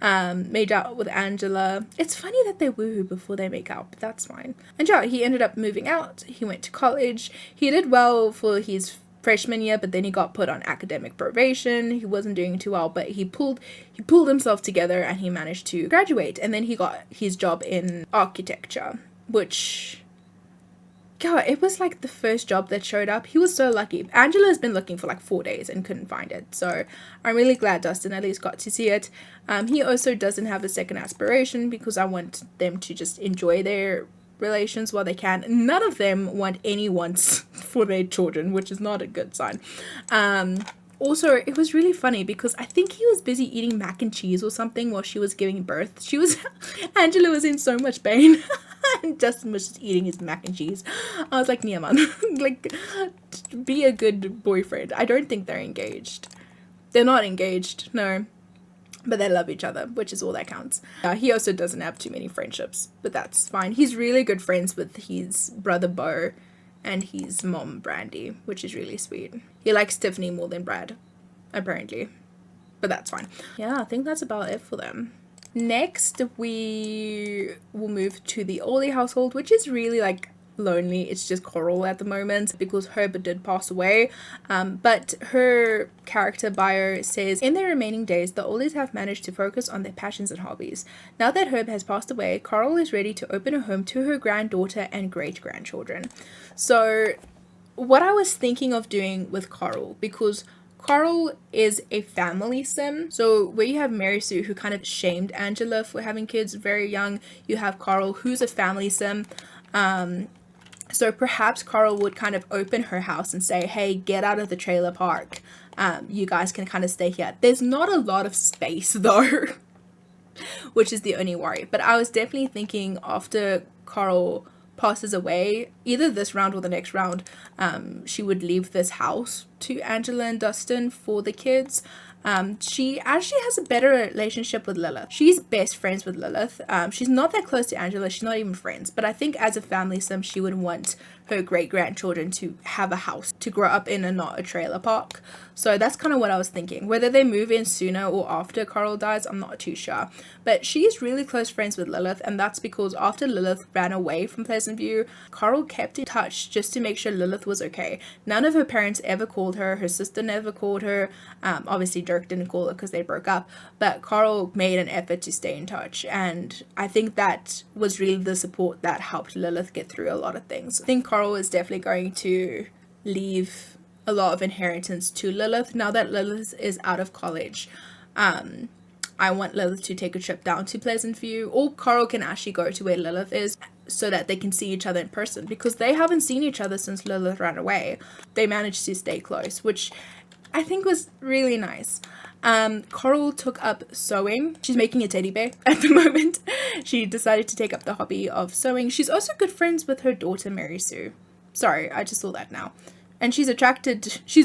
Made out with Angela. It's funny that they woo before they make out, but that's fine. And yeah, he ended up moving out. He went to college. He did well for his freshman year, but then he got put on academic probation. He wasn't doing too well, but he pulled himself together and he managed to graduate. And then he got his job in architecture, which, God, it was like the first job that showed up. He was so lucky. Angela has been looking for like 4 days and couldn't find it, so I'm really glad Dustin at least got to see it. He also doesn't have a second aspiration because I want them to just enjoy their relations while they can. None of them want any wants for their children, which is not a good sign. Also, it was really funny because I think he was busy eating mac and cheese or something while she was giving birth. Angela was in so much pain and Dustin was just eating his mac and cheese. I was like, yeah, man, like, be a good boyfriend. I don't think they're engaged. They're not engaged, no. But they love each other, which is all that counts. He also doesn't have too many friendships, but that's fine. He's really good friends with his brother Bo and his mom Brandy, which is really sweet. He likes Tiffany more than Brad, apparently. But that's fine. Yeah, I think that's about it for them. Next, we will move to the Oldie household, which is really like lonely. It's just Coral at the moment because Herbert did pass away, but her character bio says, in their remaining days the Oldies have managed to focus on their passions and hobbies. Now that Herb has passed away, Coral is ready to open a home to her granddaughter and great-grandchildren. So what I was thinking of doing with Coral, because Coral is a family sim, so where you have Mary Sue who kind of shamed Angela for having kids very young, you have Coral who's a family sim. So perhaps Coral would kind of open her house and say, hey, get out of the trailer park. You guys can kind of stay here. There's not a lot of space though. which is the only worry. But I was definitely thinking after Carl passes away, either this round or the next round, she would leave this house to Angela and Dustin for the kids. She actually has a better relationship with Lilith. She's best friends with Lilith. She's not that close to Angela. She's not even friends. But I think as a family sim, she would want her great-grandchildren to have a house to grow up in and not a trailer park. So that's kind of what I was thinking. Whether they move in sooner or after Carl dies, I'm not too sure. But she is really close friends with Lilith, and that's because after Lilith ran away from Pleasantview, Carl kept in touch just to make sure Lilith was okay. None of her parents ever called her. Her sister never called her. Obviously, Dirk didn't call her because they broke up. But Carl made an effort to stay in touch, and I think that was really the support that helped Lilith get through a lot of things. I think Carl is definitely going to leave a lot of inheritance to Lilith now that Lilith is out of college. I want Lilith to take a trip down to Pleasantview, or Carl can actually go to where Lilith is so that they can see each other in person, because they haven't seen each other since Lilith ran away. They managed to stay close, which I think was really nice. Carl took up sewing. She's making a teddy bear at the moment. She decided to take up the hobby of sewing. She's also good friends with her daughter Mary Sue. Sorry, I just saw that now. And she's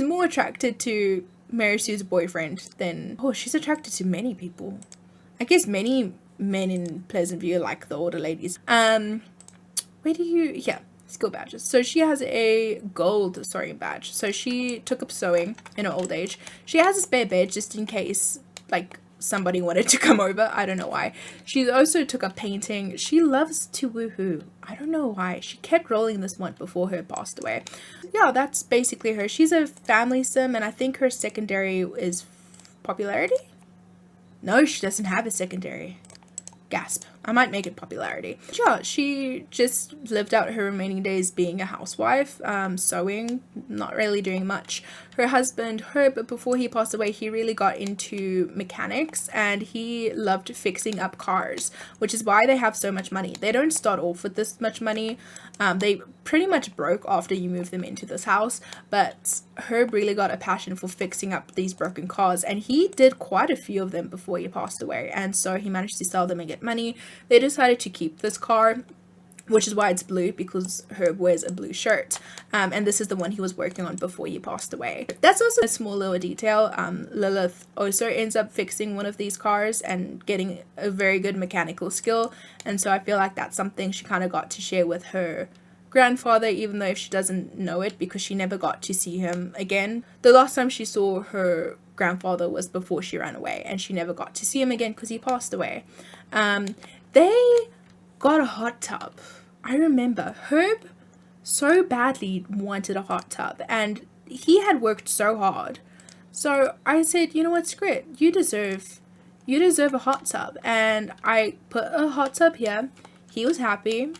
more attracted to Mary Sue's boyfriend than, she's attracted to many people. I guess many men in Pleasantview like the older ladies. Skill badges. So she has a gold sewing badge. So she took up sewing in her old age. She has a spare bed just in case, like, somebody wanted to come over. I don't know why. She also took up painting. She loves to woohoo. I don't know why. She kept rolling this one before her passed away. Yeah, that's basically her. She's a family sim, and I think her secondary is popularity? No, she doesn't have a secondary. Gasp. I might make it popularity. Yeah, she just lived out her remaining days being a housewife, sewing, not really doing much. Her husband, Herb, before he passed away, he really got into mechanics, and he loved fixing up cars, which is why they have so much money. They don't start off with this much money. They pretty much broke after you move them into this house, but Herb really got a passion for fixing up these broken cars, and he did quite a few of them before he passed away, and so he managed to sell them and get money. They decided to keep this car, which is why it's blue, because Herb wears a blue shirt, and this is the one he was working on before he passed away. That's also a small little detail. Lilith also ends up fixing one of these cars and getting a very good mechanical skill, and so I feel like that's something she kind of got to share with her grandfather, even though she doesn't know it because she never got to see him again. The last time she saw her grandfather was before she ran away, and she never got to see him again because he passed away. They got a hot tub. I remember Herb so badly wanted a hot tub, and he had worked so hard. So I said, you know what, screw it. You deserve a hot tub. And I put a hot tub here. He was happy.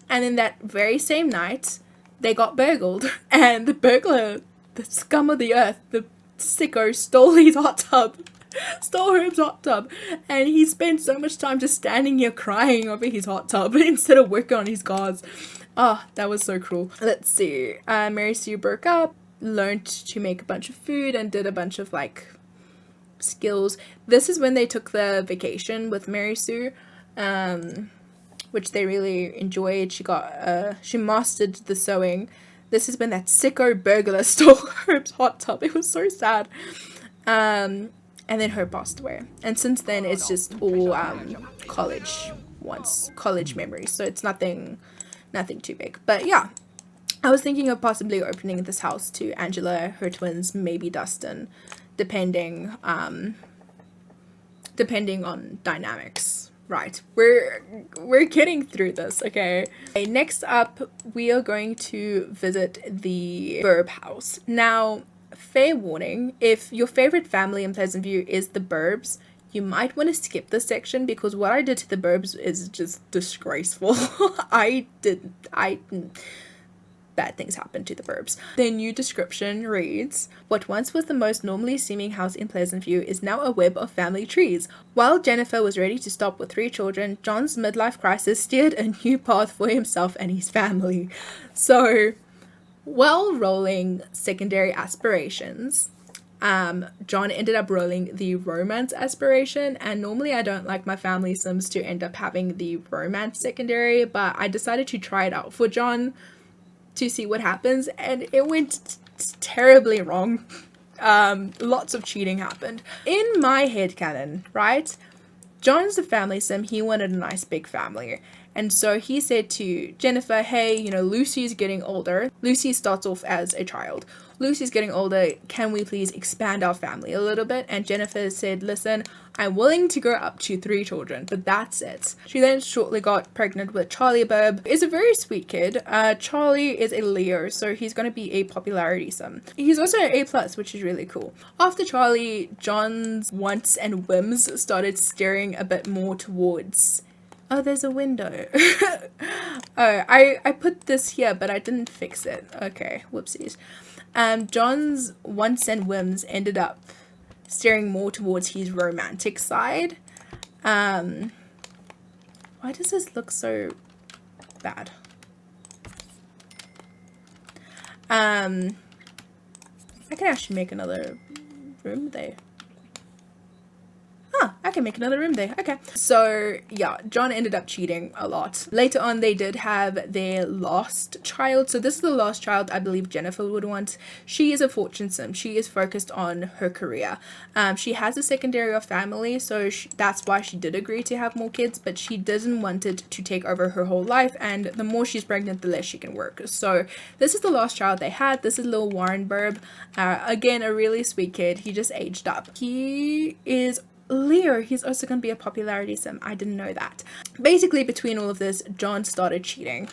And then that very same night, they got burgled. And the burglar, the scum of the earth, the sicko, stole his hot tub. Stole Herb's hot tub, and he spent so much time just standing here crying over his hot tub instead of working on his cars. Oh, that was so cruel. Let's see. Mary Sue broke up, learned to make a bunch of food, and did a bunch of like skills. This is when they took the vacation with Mary Sue, which they really enjoyed. She mastered the sewing. This is when that sicko burglar stole Herb's hot tub. It was so sad. And then Herb passed away. And since then, it's just all college memories. So it's nothing too big. But yeah, I was thinking of possibly opening this house to Angela, her twins, maybe Dustin, depending on dynamics. Right, we're getting through this, okay? Next up, we are going to visit the Burb house. Now, fair warning, if your favorite family in Pleasantview is the Burbs, you might want to skip this section because what I did to the Burbs is just disgraceful. Bad things happened to the Burbs. Their new description reads, "What once was the most normally seeming house in Pleasantview is now a web of family trees. While Jennifer was ready to stop with 3 children, John's midlife crisis steered a new path for himself and his family." So, while rolling secondary aspirations, John ended up rolling the romance aspiration, and normally I don't like my family sims to end up having the romance secondary, but I decided to try it out for John to see what happens, and it went terribly wrong. Lots of cheating happened. In my headcanon, right, John's a family sim. He wanted a nice big family. And so he said to Jennifer, hey, you know, Lucy's getting older. Lucy starts off as a child. Lucy's getting older. Can we please expand our family a little bit? And Jennifer said, listen, I'm willing to go up to 3 children, but that's it. She then shortly got pregnant with Charlie Burb. He's a very sweet kid. Charlie is a Leo, so he's going to be a popularity sim. He's also an A+, which is really cool. After Charlie, John's wants and whims started steering a bit more towards... Oh, there's a window. Oh, I put this here, but I didn't fix it. Okay, whoopsies. John's wants and whims ended up steering more towards his romantic side. Why does this look so bad? I can actually make another room there. I can make another room there. Okay. So yeah, John ended up cheating a lot. Later on, they did have their last child. So this is the last child I believe Jennifer would want. She is a fortune sim. She is focused on her career. She has a secondary of family, so that's why she did agree to have more kids, but she doesn't want it to take over her whole life, and the more she's pregnant, the less she can work. So this is the last child they had. This is little Warren Burb. Again, a really sweet kid. He just aged up. He is Leo. He's also going to be a popularity sim. I didn't know that. Basically, between all of this, John started cheating.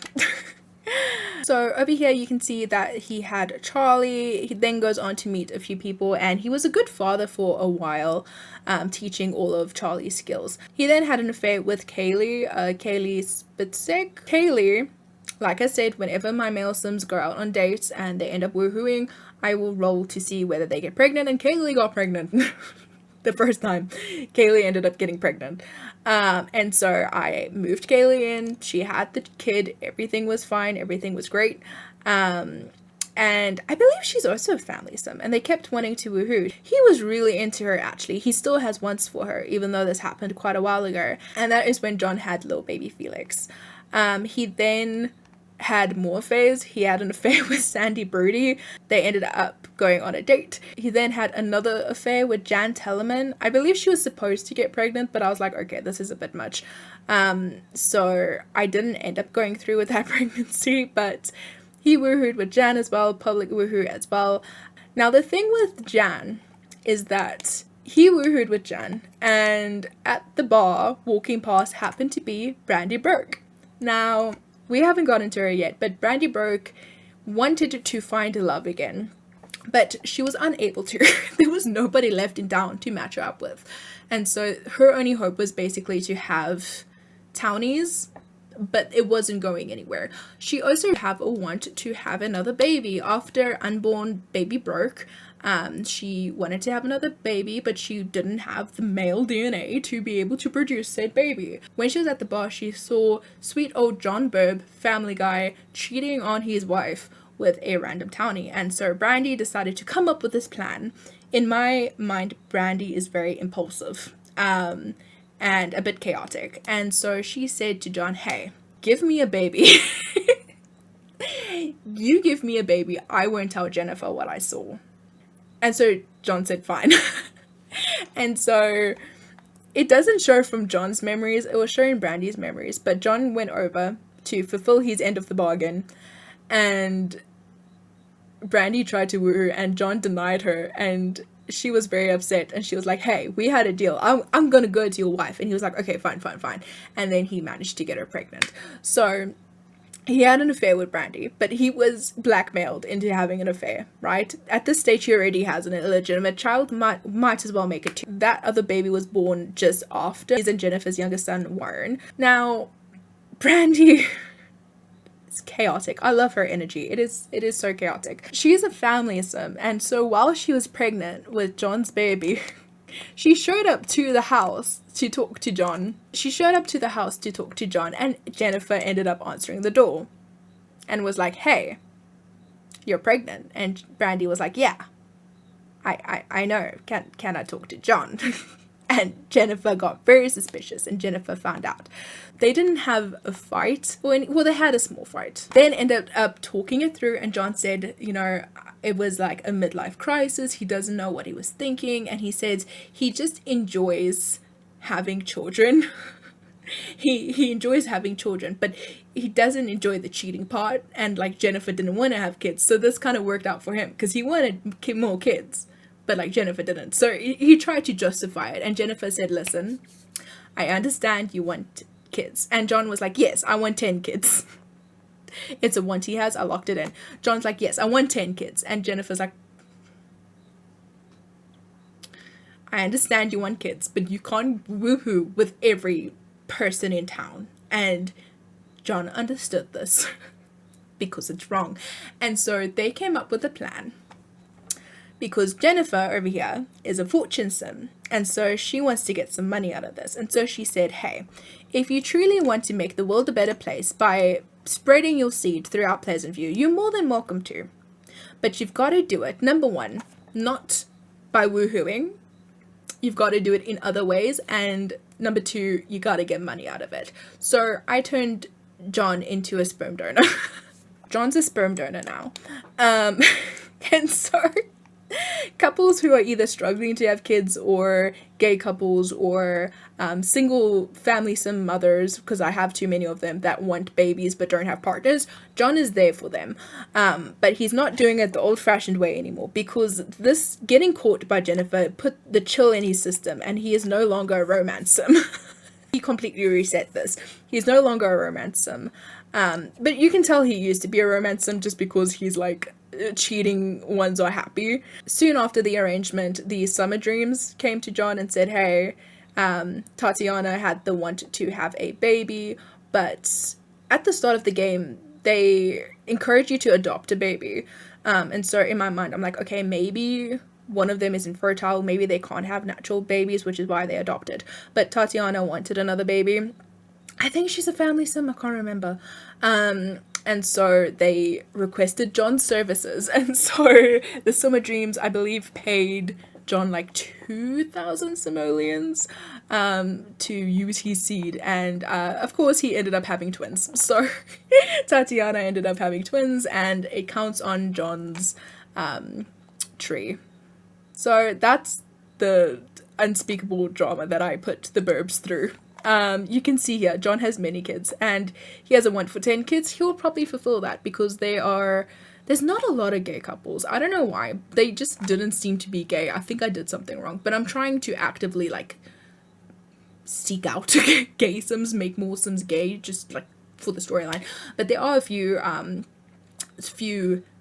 So over here you can see that he had Charlie. He then goes on to meet a few people, and he was a good father for a while, teaching all of Charlie's skills. He then had an affair with Kaylee, Kaylee Spitzig. Kaylee, like I said, whenever my male sims go out on dates and they end up woohooing, I will roll to see whether they get pregnant, and Kaylee got pregnant. The first time Kaylee ended up getting pregnant, and so I moved Kaylee in. She had the kid. Everything was fine. Everything was great. And I believe she's also a family sim, and they kept wanting to woohoo. He was really into her, actually. He still has wants for her, even though this happened quite a while ago, and that is when John had little baby Felix. He then had more affairs. He had an affair with Sandy Brody. They ended up going on a date. He then had another affair with Jan Tellerman. I believe she was supposed to get pregnant, but I was like, okay, this is a bit much. So I didn't end up going through with that pregnancy, but he woohooed with Jan as well, public woohoo as well. Now the thing with Jan is that he woohooed with Jan, and at the bar, walking past happened to be Brandy Burke. Now, we haven't got into her yet, but Brandy Burke wanted to find love again, but she was unable to. There was nobody left in town to match her up with. And so her only hope was basically to have townies, but it wasn't going anywhere. She also have a want to have another baby after unborn baby broke. She wanted to have another baby, but she didn't have the male DNA to be able to produce said baby. When she was at the bar, she saw sweet old John Burb, family guy, cheating on his wife with a random townie, and so Brandy decided to come up with this plan. In my mind, Brandy is very impulsive, and a bit chaotic, and so she said to John, hey, give me a baby. You give me a baby, I won't tell Jennifer what I saw. And so John said, fine. And so it doesn't show from John's memories, it was showing Brandy's memories, but John went over to fulfill his end of the bargain, and Brandy tried to woo her, and John denied her, and she was very upset, and she was like, hey, we had a deal. I'm gonna go to your wife. And he was like, okay, fine. And then he managed to get her pregnant. So he had an affair with Brandy, but he was blackmailed into having an affair, right? At this stage, he already has an illegitimate child, might as well make it two. That other baby was born just after his and Jennifer's youngest son, Warren. Now, Brandy is chaotic. I love her energy. It is so chaotic. She is a family sim, and so while she was pregnant with John's baby, she showed up to the house to talk to John. And Jennifer ended up answering the door and was like, hey, you're pregnant. And Brandy was like, yeah. I know, can I talk to John? And Jennifer got very suspicious, and Jennifer found out. They didn't have a fight, well, they had a small fight. Then ended up talking it through, and John said, you know, it was like a midlife crisis. He doesn't know what he was thinking, and he says he just enjoys having children. He enjoys having children, but he doesn't enjoy the cheating part, and like Jennifer didn't want to have kids, so this kind of worked out for him because he wanted more kids. But like Jennifer didn't. So he tried to justify it. And Jennifer said, listen, I understand you want kids. And John was like, yes, I want 10 kids. It's a want he has. I locked it in. John's like, yes, I want 10 kids. And Jennifer's like, I understand you want kids, but you can't woohoo with every person in town. And John understood this because it's wrong. And so they came up with a plan. Because Jennifer over here is a fortune sim, and so she wants to get some money out of this. And so she said, hey, if you truly want to make the world a better place by spreading your seed throughout Pleasantview, you're more than welcome to. But you've got to do it, number one, not by woohooing. You've got to do it in other ways. And number two, you got to get money out of it. So I turned John into a sperm donor. John's a sperm donor now. And so couples who are either struggling to have kids, or gay couples, or single family sim mothers, because I have too many of them that want babies but don't have partners, John is there for them. But he's not doing it the old-fashioned way anymore, because this getting caught by Jennifer put the chill in his system, and he is no longer a romance sim. He completely reset this. He's no longer a romance sim. But you can tell he used to be a romance sim just because he's like, cheating ones are happy. Soon after the arrangement, the Summer Dreams came to John and said, hey, Tatiana had the want to have a baby, but at the start of the game, they encourage you to adopt a baby. And so in my mind, I'm like, okay, maybe one of them is infertile, maybe they can't have natural babies, which is why they adopted. But Tatiana wanted another baby. I think she's a family sim, I can't remember. And so they requested John's services. And so the Summer Dreams, I believe, paid John like 2,000 simoleons to use his seed. And of course, he ended up having twins. So Tatiana ended up having twins, and it counts on John's tree. So that's the unspeakable drama that I put the Burbs through. You can see here, John has many kids, and he has a want for 10 kids. He'll probably fulfill that because there's not a lot of gay couples. I don't know why. They just didn't seem to be gay. I think I did something wrong, but I'm trying to actively like seek out gay sims, make more sims gay, just like for the storyline. But there are a few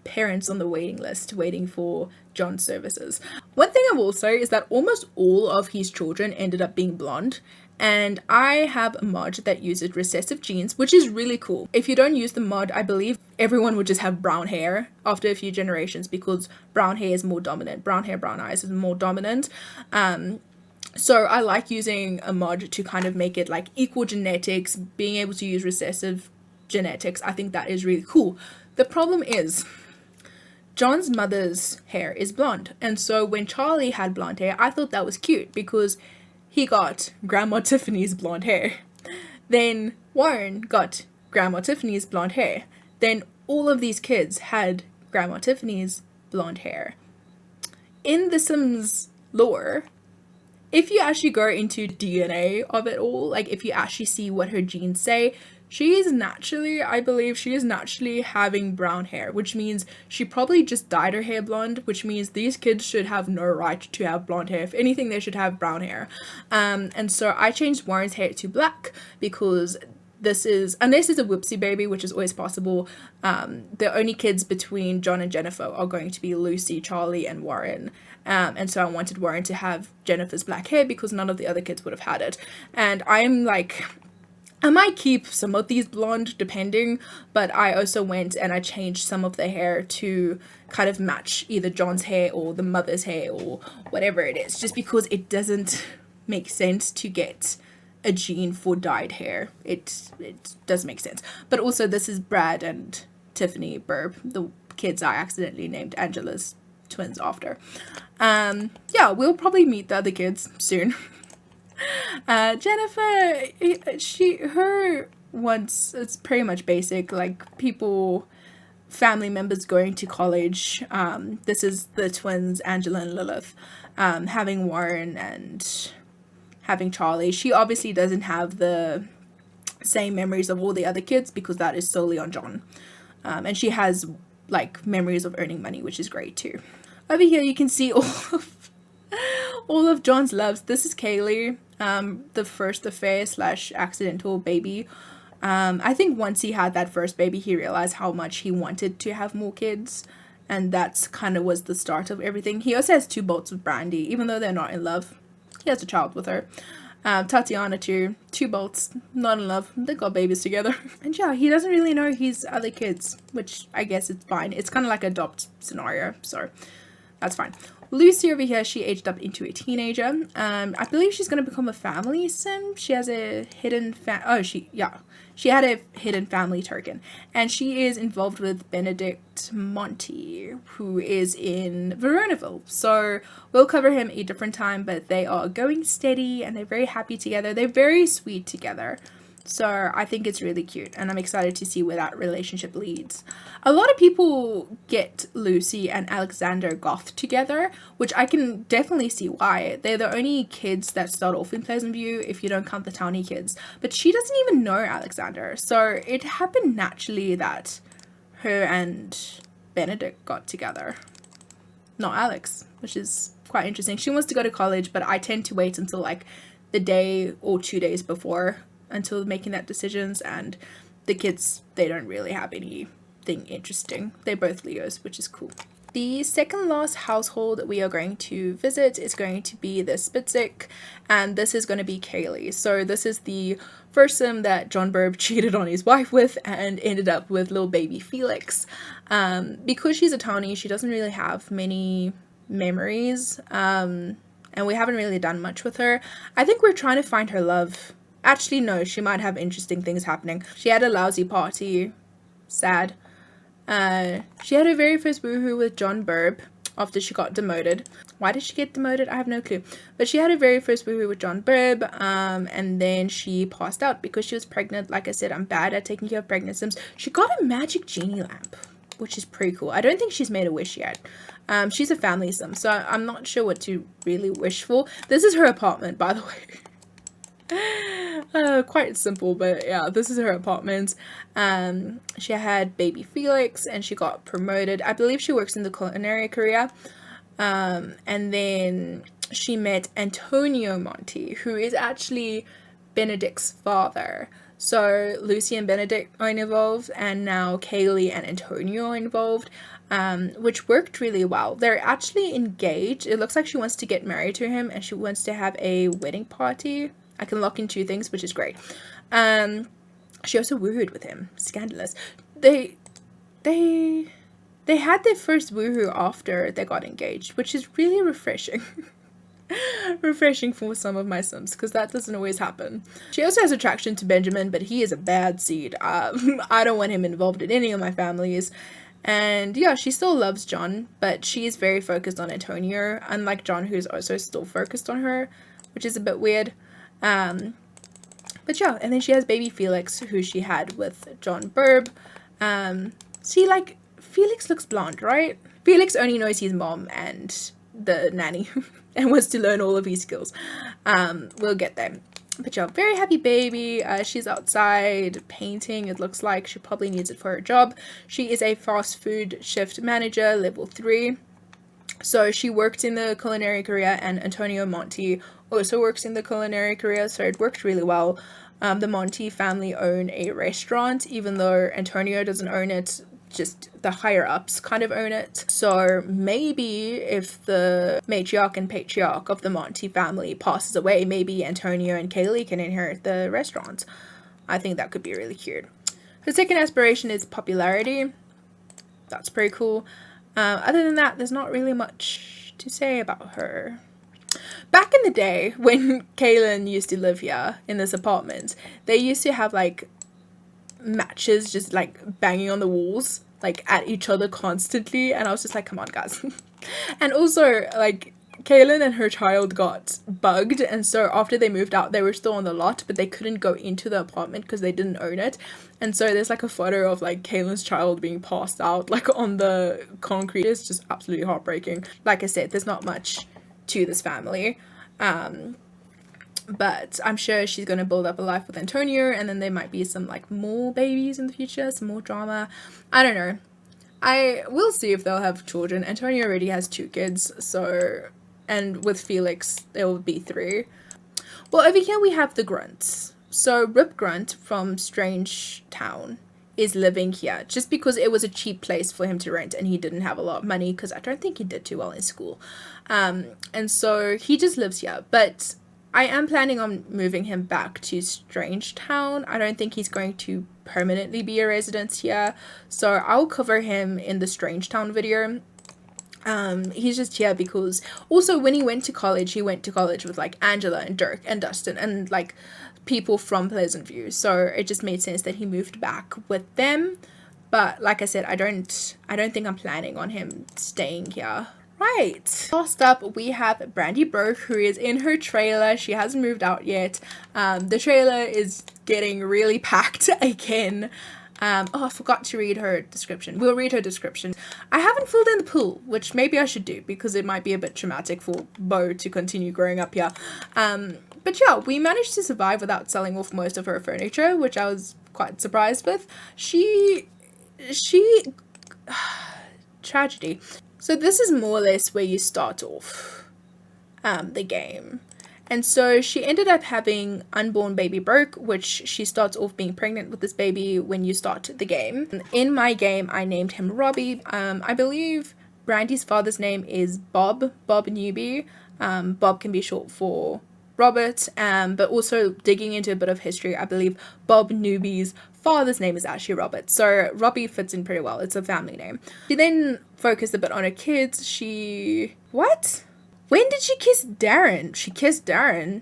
parents on the waiting list waiting for John's services. One thing I will say is that almost all of his children ended up being blonde. And I have a mod that uses recessive genes, which is really cool. If you don't use the mod, I believe everyone would just have brown hair after a few generations, because brown hair is more dominant. Brown hair, brown eyes is more dominant. So I like using a mod to kind of make it like equal genetics, being able to use recessive genetics. I think that is really cool. The problem is John's mother's hair is blonde. And so when Charlie had blonde hair, I thought that was cute because he got Grandma Tiffany's blonde hair. Then Warren got Grandma Tiffany's blonde hair. Then all of these kids had Grandma Tiffany's blonde hair. In the Sims lore, if you actually go into DNA of it all, like if you actually see what her genes say, I believe she is naturally having brown hair, which means she probably just dyed her hair blonde, which means these kids should have no right to have blonde hair. If anything, they should have brown hair. And so I changed Warren's hair to black because this is, unless it's a whoopsie baby, which is always possible, the only kids between John and Jennifer are going to be Lucy, Charlie, and Warren. And so I wanted Warren to have Jennifer's black hair because none of the other kids would have had it. And I'm like, I might keep some of these blonde depending, but I also went and I changed some of the hair to kind of match either John's hair or the mother's hair or whatever it is, just because it doesn't make sense to get a gene for dyed hair. It does make sense. But also this is Brad and Tiffany Burb, the kids I accidentally named Angela's twins after. Yeah, we'll probably meet the other kids soon. Jennifer, it's pretty much basic, like people, family members going to college. This is the twins, Angela and Lilith, having Warren and having Charlie. She obviously doesn't have the same memories of all the other kids because that is solely on John. And she has like memories of earning money, which is great too. Over here you can see all of John's loves. This is Kaylee, the first affair / accidental baby. I think once he had that first baby, he realized how much he wanted to have more kids, and that's kind of was the start of everything. He also has 2 bolts with Brandy, even though they're not in love. He has a child with her. Tatiana too, 2 bolts, not in love. They got babies together. And yeah, he doesn't really know his other kids, which I guess it's fine. It's kind of like an adopt scenario, so that's fine. Lucy over here, she aged up into a teenager. I believe she's going to become a family sim. She has a hidden she had a hidden family token, and she is involved with Benedict Monty, who is in Veronaville. So we'll cover him a different time, but they are going steady and they're very happy together. They're very sweet together. So I think it's really cute, and I'm excited to see where that relationship leads. A lot of people get Lucy and Alexander Goth together, which I can definitely see why. They're the only kids that start off in Pleasantview, if you don't count the townie kids. But she doesn't even know Alexander, so it happened naturally that her and Benedict got together. Not Alex, which is quite interesting. She wants to go to college, but I tend to wait until like the day or 2 days before until making that decisions, and the kids, they don't really have anything interesting. They're both Leos, which is cool. The second last household we are going to visit is going to be the Spitzig, and this is going to be Kaylee. So this is the first sim that John Burb cheated on his wife with and ended up with little baby Felix. Because she's a townie, she doesn't really have many memories, and we haven't really done much with her. I think we're trying to find her love. Actually, no, she might have interesting things happening. She had a lousy party. Sad. She had her very first woohoo with John Burb after she got demoted. Why did she get demoted? I have no clue. But she had her very first woohoo with John Burb, and then she passed out because she was pregnant. Like I said, I'm bad at taking care of pregnant sims. She got a magic genie lamp, which is pretty cool. I don't think she's made a wish yet. She's a family sim, so I'm not sure what to really wish for. This is her apartment, by the way. Quite simple, but yeah, this is her apartment. She had baby Felix and she got promoted. I believe she works in the culinary career. And then she met Antonio Monty, who is actually Benedict's father. So Lucy and Benedict are involved, and now Kaylee and Antonio are involved, which worked really well. They're actually engaged. It looks like she wants to get married to him and she wants to have a wedding party. I can lock in 2 things, which is great. She also woohooed with him. Scandalous. They had their first woohoo after they got engaged, which is really refreshing. Refreshing for some of my sims, because that doesn't always happen. She also has attraction to Benjamin, but he is a bad seed. I don't want him involved in any of my families. And yeah, she still loves John, but she is very focused on Antonio, unlike John, who's also still focused on her, which is a bit weird. But yeah, and then she has baby Felix, who she had with John Burb. See, like, Felix looks blonde, right? Felix only knows his mom and the nanny and wants to learn all of his skills. We'll get there. But yeah, very happy baby. She's outside painting, it looks like. She probably needs it for her job. She is a fast food shift manager, level 3. So she worked in the culinary career, and Antonio Monty also works in the culinary career, so it worked really well. The Monty family own a restaurant, even though Antonio doesn't own it, just the higher ups kind of own it. So maybe if the matriarch and patriarch of the Monty family passes away, maybe Antonio and Kaylee can inherit the restaurant. I think that could be really cute. Her second aspiration is popularity. That's pretty cool. Other than that, there's not really much to say about her. Back in the day, when Kaylin used to live here in this apartment, they used to have like matches just like banging on the walls. like at each other constantly, and I was just like, come on guys. And also like Kaylin and her child got bugged, and so after they moved out they were still on the lot, but they couldn't go into the apartment because they didn't own it. And so there's like a photo of like Kaylin's child being passed out like on the concrete. It's just absolutely heartbreaking. Like I said, there's not much to this family, but I'm sure she's going to build up a life with Antonio, and then there might be some like more babies in the future, some more drama. I don't know. I will see if they'll have children. Antonio already has 2 kids, so, and with Felix there will be 3. Well, over here we have the Grunts. So Rip Grunt from Strangetown is living here just because it was a cheap place for him to rent, and he didn't have a lot of money because I don't think he did too well in school. And so he just lives here, but I am planning on moving him back to Strangetown. I don't think he's going to permanently be a resident here, so I'll cover him in the Strangetown video. He's just here because also when he went to college with like Angela and Dirk and Dustin and like people from Pleasantview, so it just made sense that he moved back with them. But like I said, I don't think I'm planning on him staying here. Right, last up we have Brandy Burke, who is in her trailer. She hasn't moved out yet. The trailer is getting really packed again. Oh, I forgot to read her description. We'll read her description. I haven't filled in the pool, which maybe I should do because it might be a bit traumatic for Bo to continue growing up here. But yeah, we managed to survive without selling off most of her furniture, which I was quite surprised with. She tragedy. So this is more or less where you start off the game. And so she ended up having unborn baby Burke, which she starts off being pregnant with this baby when you start the game. In my game, I named him Robbie. I believe Brandy's father's name is Bob Newby. Bob can be short for Robert, but also digging into a bit of history, I believe Bob Newby's father's name is actually Robert, so Robbie fits in pretty well. It's a family name. She then focused a bit on her kids. What? When did she kiss Darren? She kissed Darren.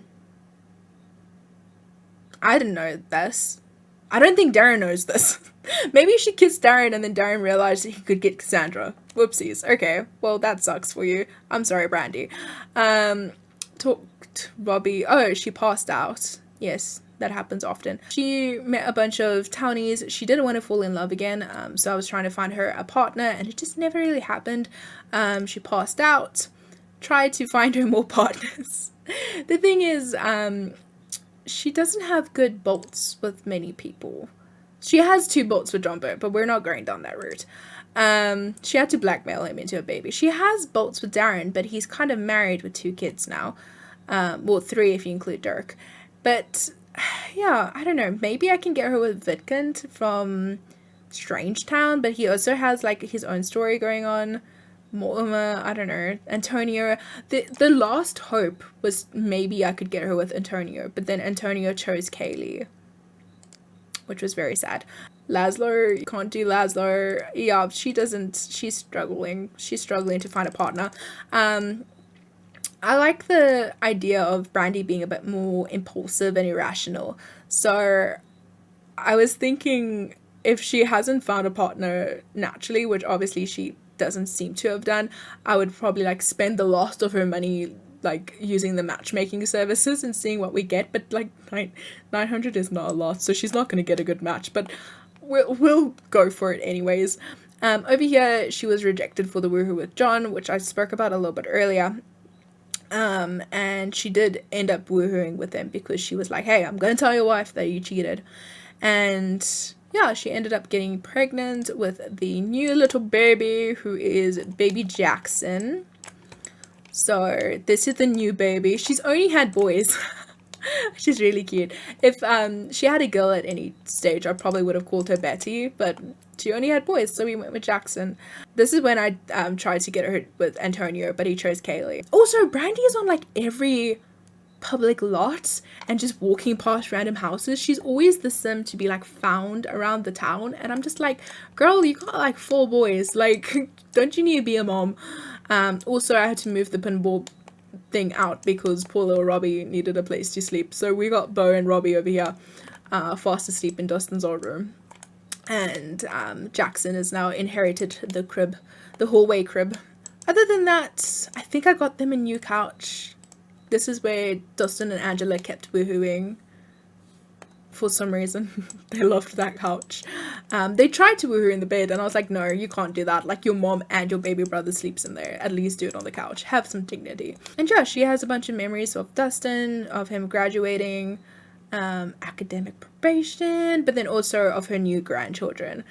I didn't know this. I don't think Darren knows this. Maybe she kissed Darren and then Darren realized that he could get Cassandra. Whoopsies. Okay, well that sucks for you. I'm sorry, Brandy. Talked Robbie. Oh, she passed out. Yes, that happens often. She met a bunch of townies. She didn't want to fall in love again, so I was trying to find her a partner and it just never really happened. She passed out. Tried to find her more partners. The thing is, she doesn't have good bolts with many people. She has 2 bolts with John Burb, but we're not going down that route. She had to blackmail him into a baby. She has bolts with Darren, but he's kind of married with 2 kids now. Well, 3 if you include Dirk. But yeah, I don't know. Maybe I can get her with Vidkund from Strangetown, but he also has like his own story going on. Mortimer, I don't know, Antonio. The last hope was maybe I could get her with Antonio, but then Antonio chose Kaylee, which was very sad. Laszlo, you can't do Laszlo. Yeah, she's struggling to find a partner. I like the idea of Brandy being a bit more impulsive and irrational, so I was thinking if she hasn't found a partner naturally, which obviously she doesn't seem to have done, I would probably like spend the last of her money like using the matchmaking services and seeing what we get, but like 900 is not a lot, so she's not going to get a good match, but we'll go for it anyways. Over here she was rejected for the woohoo with John, which I spoke about a little bit earlier, and she did end up woohooing with him because she was like, hey, I'm going to tell your wife that you cheated. And yeah, she ended up getting pregnant with the new little baby, who is baby Jackson. So this is the new baby. She's only had boys. She's really cute. If she had a girl at any stage, I probably would have called her Betty, but she only had boys, so we went with Jackson. This is when I tried to get her with Antonio, but he chose Kaylee. Also, Brandy is on like every public lot and just walking past random houses. She's always the sim to be like found around the town, and I'm just like, girl, you got like 4 boys, like don't you need to be a mom? Also I had to move the pinball thing out because poor little Robbie needed a place to sleep, so we got Bo and Robbie over here fast asleep in Dustin's old room. and Jackson has now inherited the crib, the hallway crib. Other than that, I think I got them a new couch. This is where Dustin and Angela kept woohooing. For some reason, they loved that couch. They tried to woohoo in the bed, and I was like, no, you can't do that. Like, your mom and your baby brother sleeps in there. At least do it on the couch. Have some dignity. And yeah, she has a bunch of memories of Dustin, of him graduating, academic probation, but then also of her new grandchildren.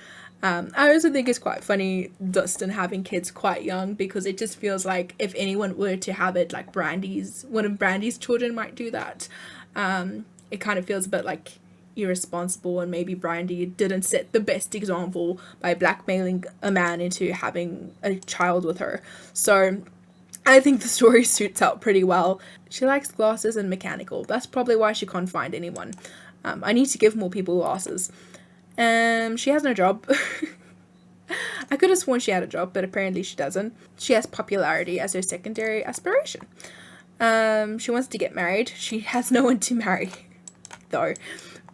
I also think it's quite funny Dustin having kids quite young, because it just feels like if anyone were to have it, like one of Brandy's children might do that. It kind of feels a bit like irresponsible, and maybe Brandy didn't set the best example by blackmailing a man into having a child with her. So I think the story suits out pretty well. She likes glasses and mechanical. That's probably why she can't find anyone. I need to give more people glasses. She has no job. I could have sworn she had a job, but apparently she doesn't. She has popularity as her secondary aspiration. She wants to get married. She has no one to marry, though.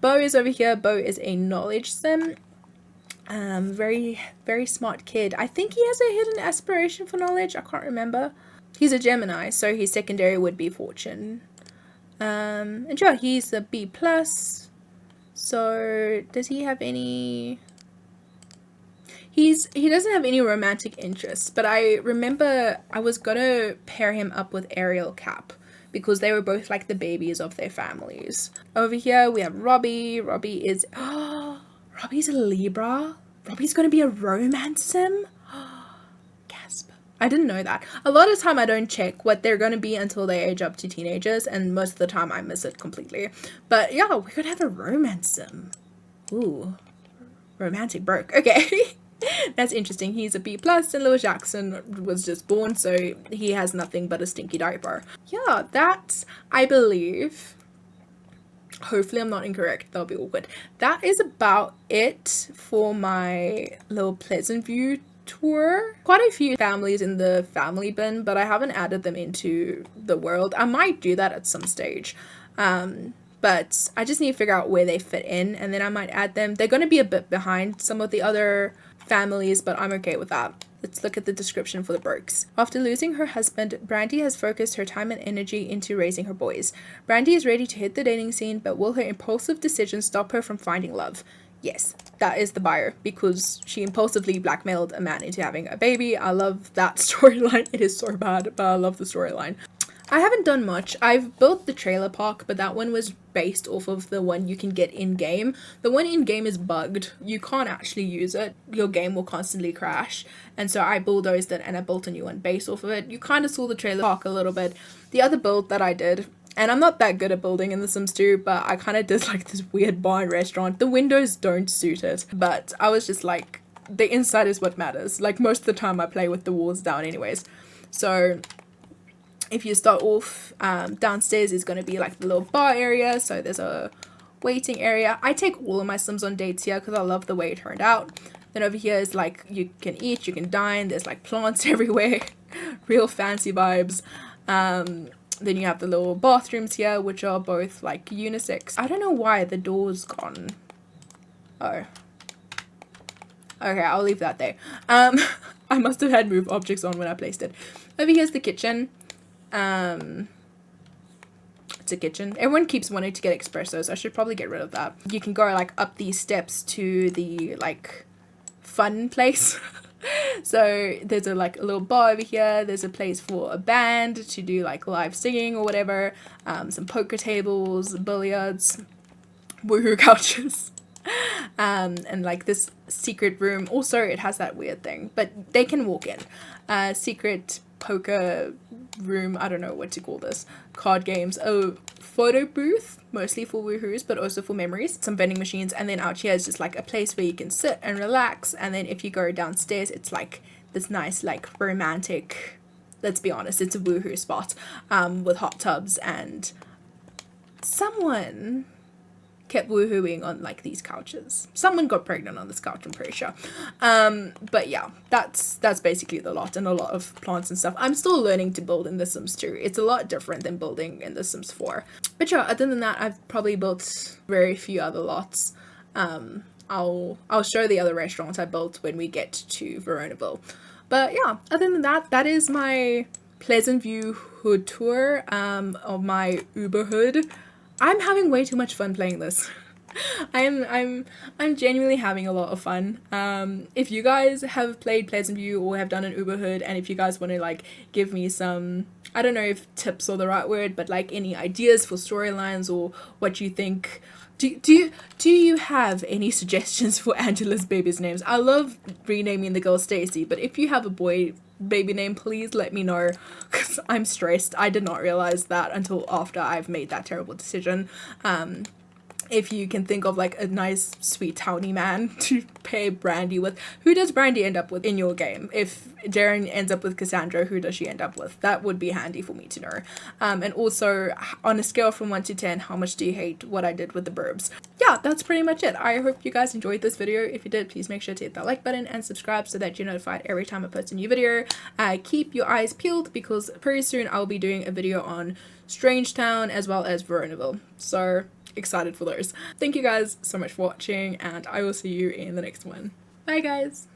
Bo is over here. Bo is a knowledge sim. Very, very smart kid. I think he has a hidden aspiration for knowledge. I can't remember. He's a Gemini, so his secondary would be fortune. And yeah, he's a B+. So does he have any... He doesn't have any romantic interests, but I remember I was gonna pair him up with Ariel Cap, because they were both like the babies of their families. Over here we have Robbie. Robbie is... Oh, Robbie's a Libra. Robbie's gonna be a romance sim. Gasp. I didn't know that. A lot of the time I don't check what they're gonna be until they age up to teenagers, and most of the time I miss it completely. But yeah, we're gonna have a romance sim. Ooh. Romantic broke. Okay. That's interesting. He's a B+, and Lewis Jackson was just born, so he has nothing but a stinky diaper. Yeah, that, I believe, hopefully I'm not incorrect, that'll be awkward. That is about it for my little Pleasantview tour. Quite a few families in the family bin, but I haven't added them into the world. I might do that at some stage. But I just need to figure out where they fit in, and then I might add them. They're going to be a bit behind some of the other families, but I'm okay with that. Let's look at the description for the Burks. After losing her husband, Brandy has focused her time and energy into raising her boys. Brandy is ready to hit the dating scene, but will her impulsive decisions stop her from finding love? Yes, that is the buyer, because she impulsively blackmailed a man into having a baby. I love that storyline. It is so bad, but I love the storyline. I haven't done much. I've built the trailer park, but that one was based off of the one you can get in-game. The one in-game is bugged. You can't actually use it. Your game will constantly crash. And so I bulldozed it and I built a new one based off of it. You kind of saw the trailer park a little bit. The other build that I did, and I'm not that good at building in The Sims 2, but I kind of did like this weird barn restaurant. The windows don't suit it, but I was just like, the inside is what matters. Like, most of the time I play with the walls down anyways. So if you start off, downstairs is going to be like the little bar area. So there's a waiting area. I take all of my Sims on dates here because I love the way it turned out. Then over here is like, you can eat, you can dine. There's like plants everywhere. Real fancy vibes. Then you have the little bathrooms here, which are both like unisex. I don't know why the door's gone. Oh. Okay, I'll leave that there. I must have had move objects on when I placed it. Over here's the kitchen. It's a kitchen. Everyone keeps wanting to get espresso, so I should probably get rid of that. You can go like up these steps to the like fun place. So there's a like a little bar over here. There's a place for a band to do like live singing or whatever. Some poker tables, billiards, woohoo couches. And like this secret room. Also, it has that weird thing, but they can walk in. Secret poker room, I don't know what to call this, card games, a photo booth, mostly for woohoos, but also for memories, some vending machines, and then out here is just like a place where you can sit and relax. And then if you go downstairs, it's like this nice, like romantic, let's be honest, it's a woohoo spot, with hot tubs, and someone kept woohooing on like these couches. Someone got pregnant on this couch, I'm pretty sure. But yeah, that's basically the lot, and a lot of plants and stuff. I'm still learning to build in The Sims 2. It's a lot different than building in The Sims 4. But yeah, other than that, I've probably built very few other lots. I'll show the other restaurants I built when we get to Veronaville. But yeah, other than that, that is my Pleasantview hood tour of my Uberhood. I'm having way too much fun playing this. I'm genuinely having a lot of fun. If you guys have played Pleasantview or have done an Uberhood, and if you guys want to like give me some, I don't know if tips are the right word, but like any ideas for storylines or what you think. Do you have any suggestions for Angela's baby's names? I love renaming the girl Stacy, but if you have a boy baby name, please let me know, because I'm stressed. I did not realize that until after I've made that terrible decision. If you can think of like a nice sweet towny man to pair Brandy with. Who does Brandy end up with in your game? If Darren ends up with Cassandra, who does she end up with? That would be handy for me to know. And also, on a scale from 1 to 10, how much do you hate what I did with the Burbs? Yeah, that's pretty much it. I hope you guys enjoyed this video. If you did, please make sure to hit that like button and subscribe so that you're notified every time I post a new video. Keep your eyes peeled, because pretty soon I'll be doing a video on Strangetown as well as Veronaville. So excited for those. Thank you guys so much for watching, and I will see you in the next one. Bye guys!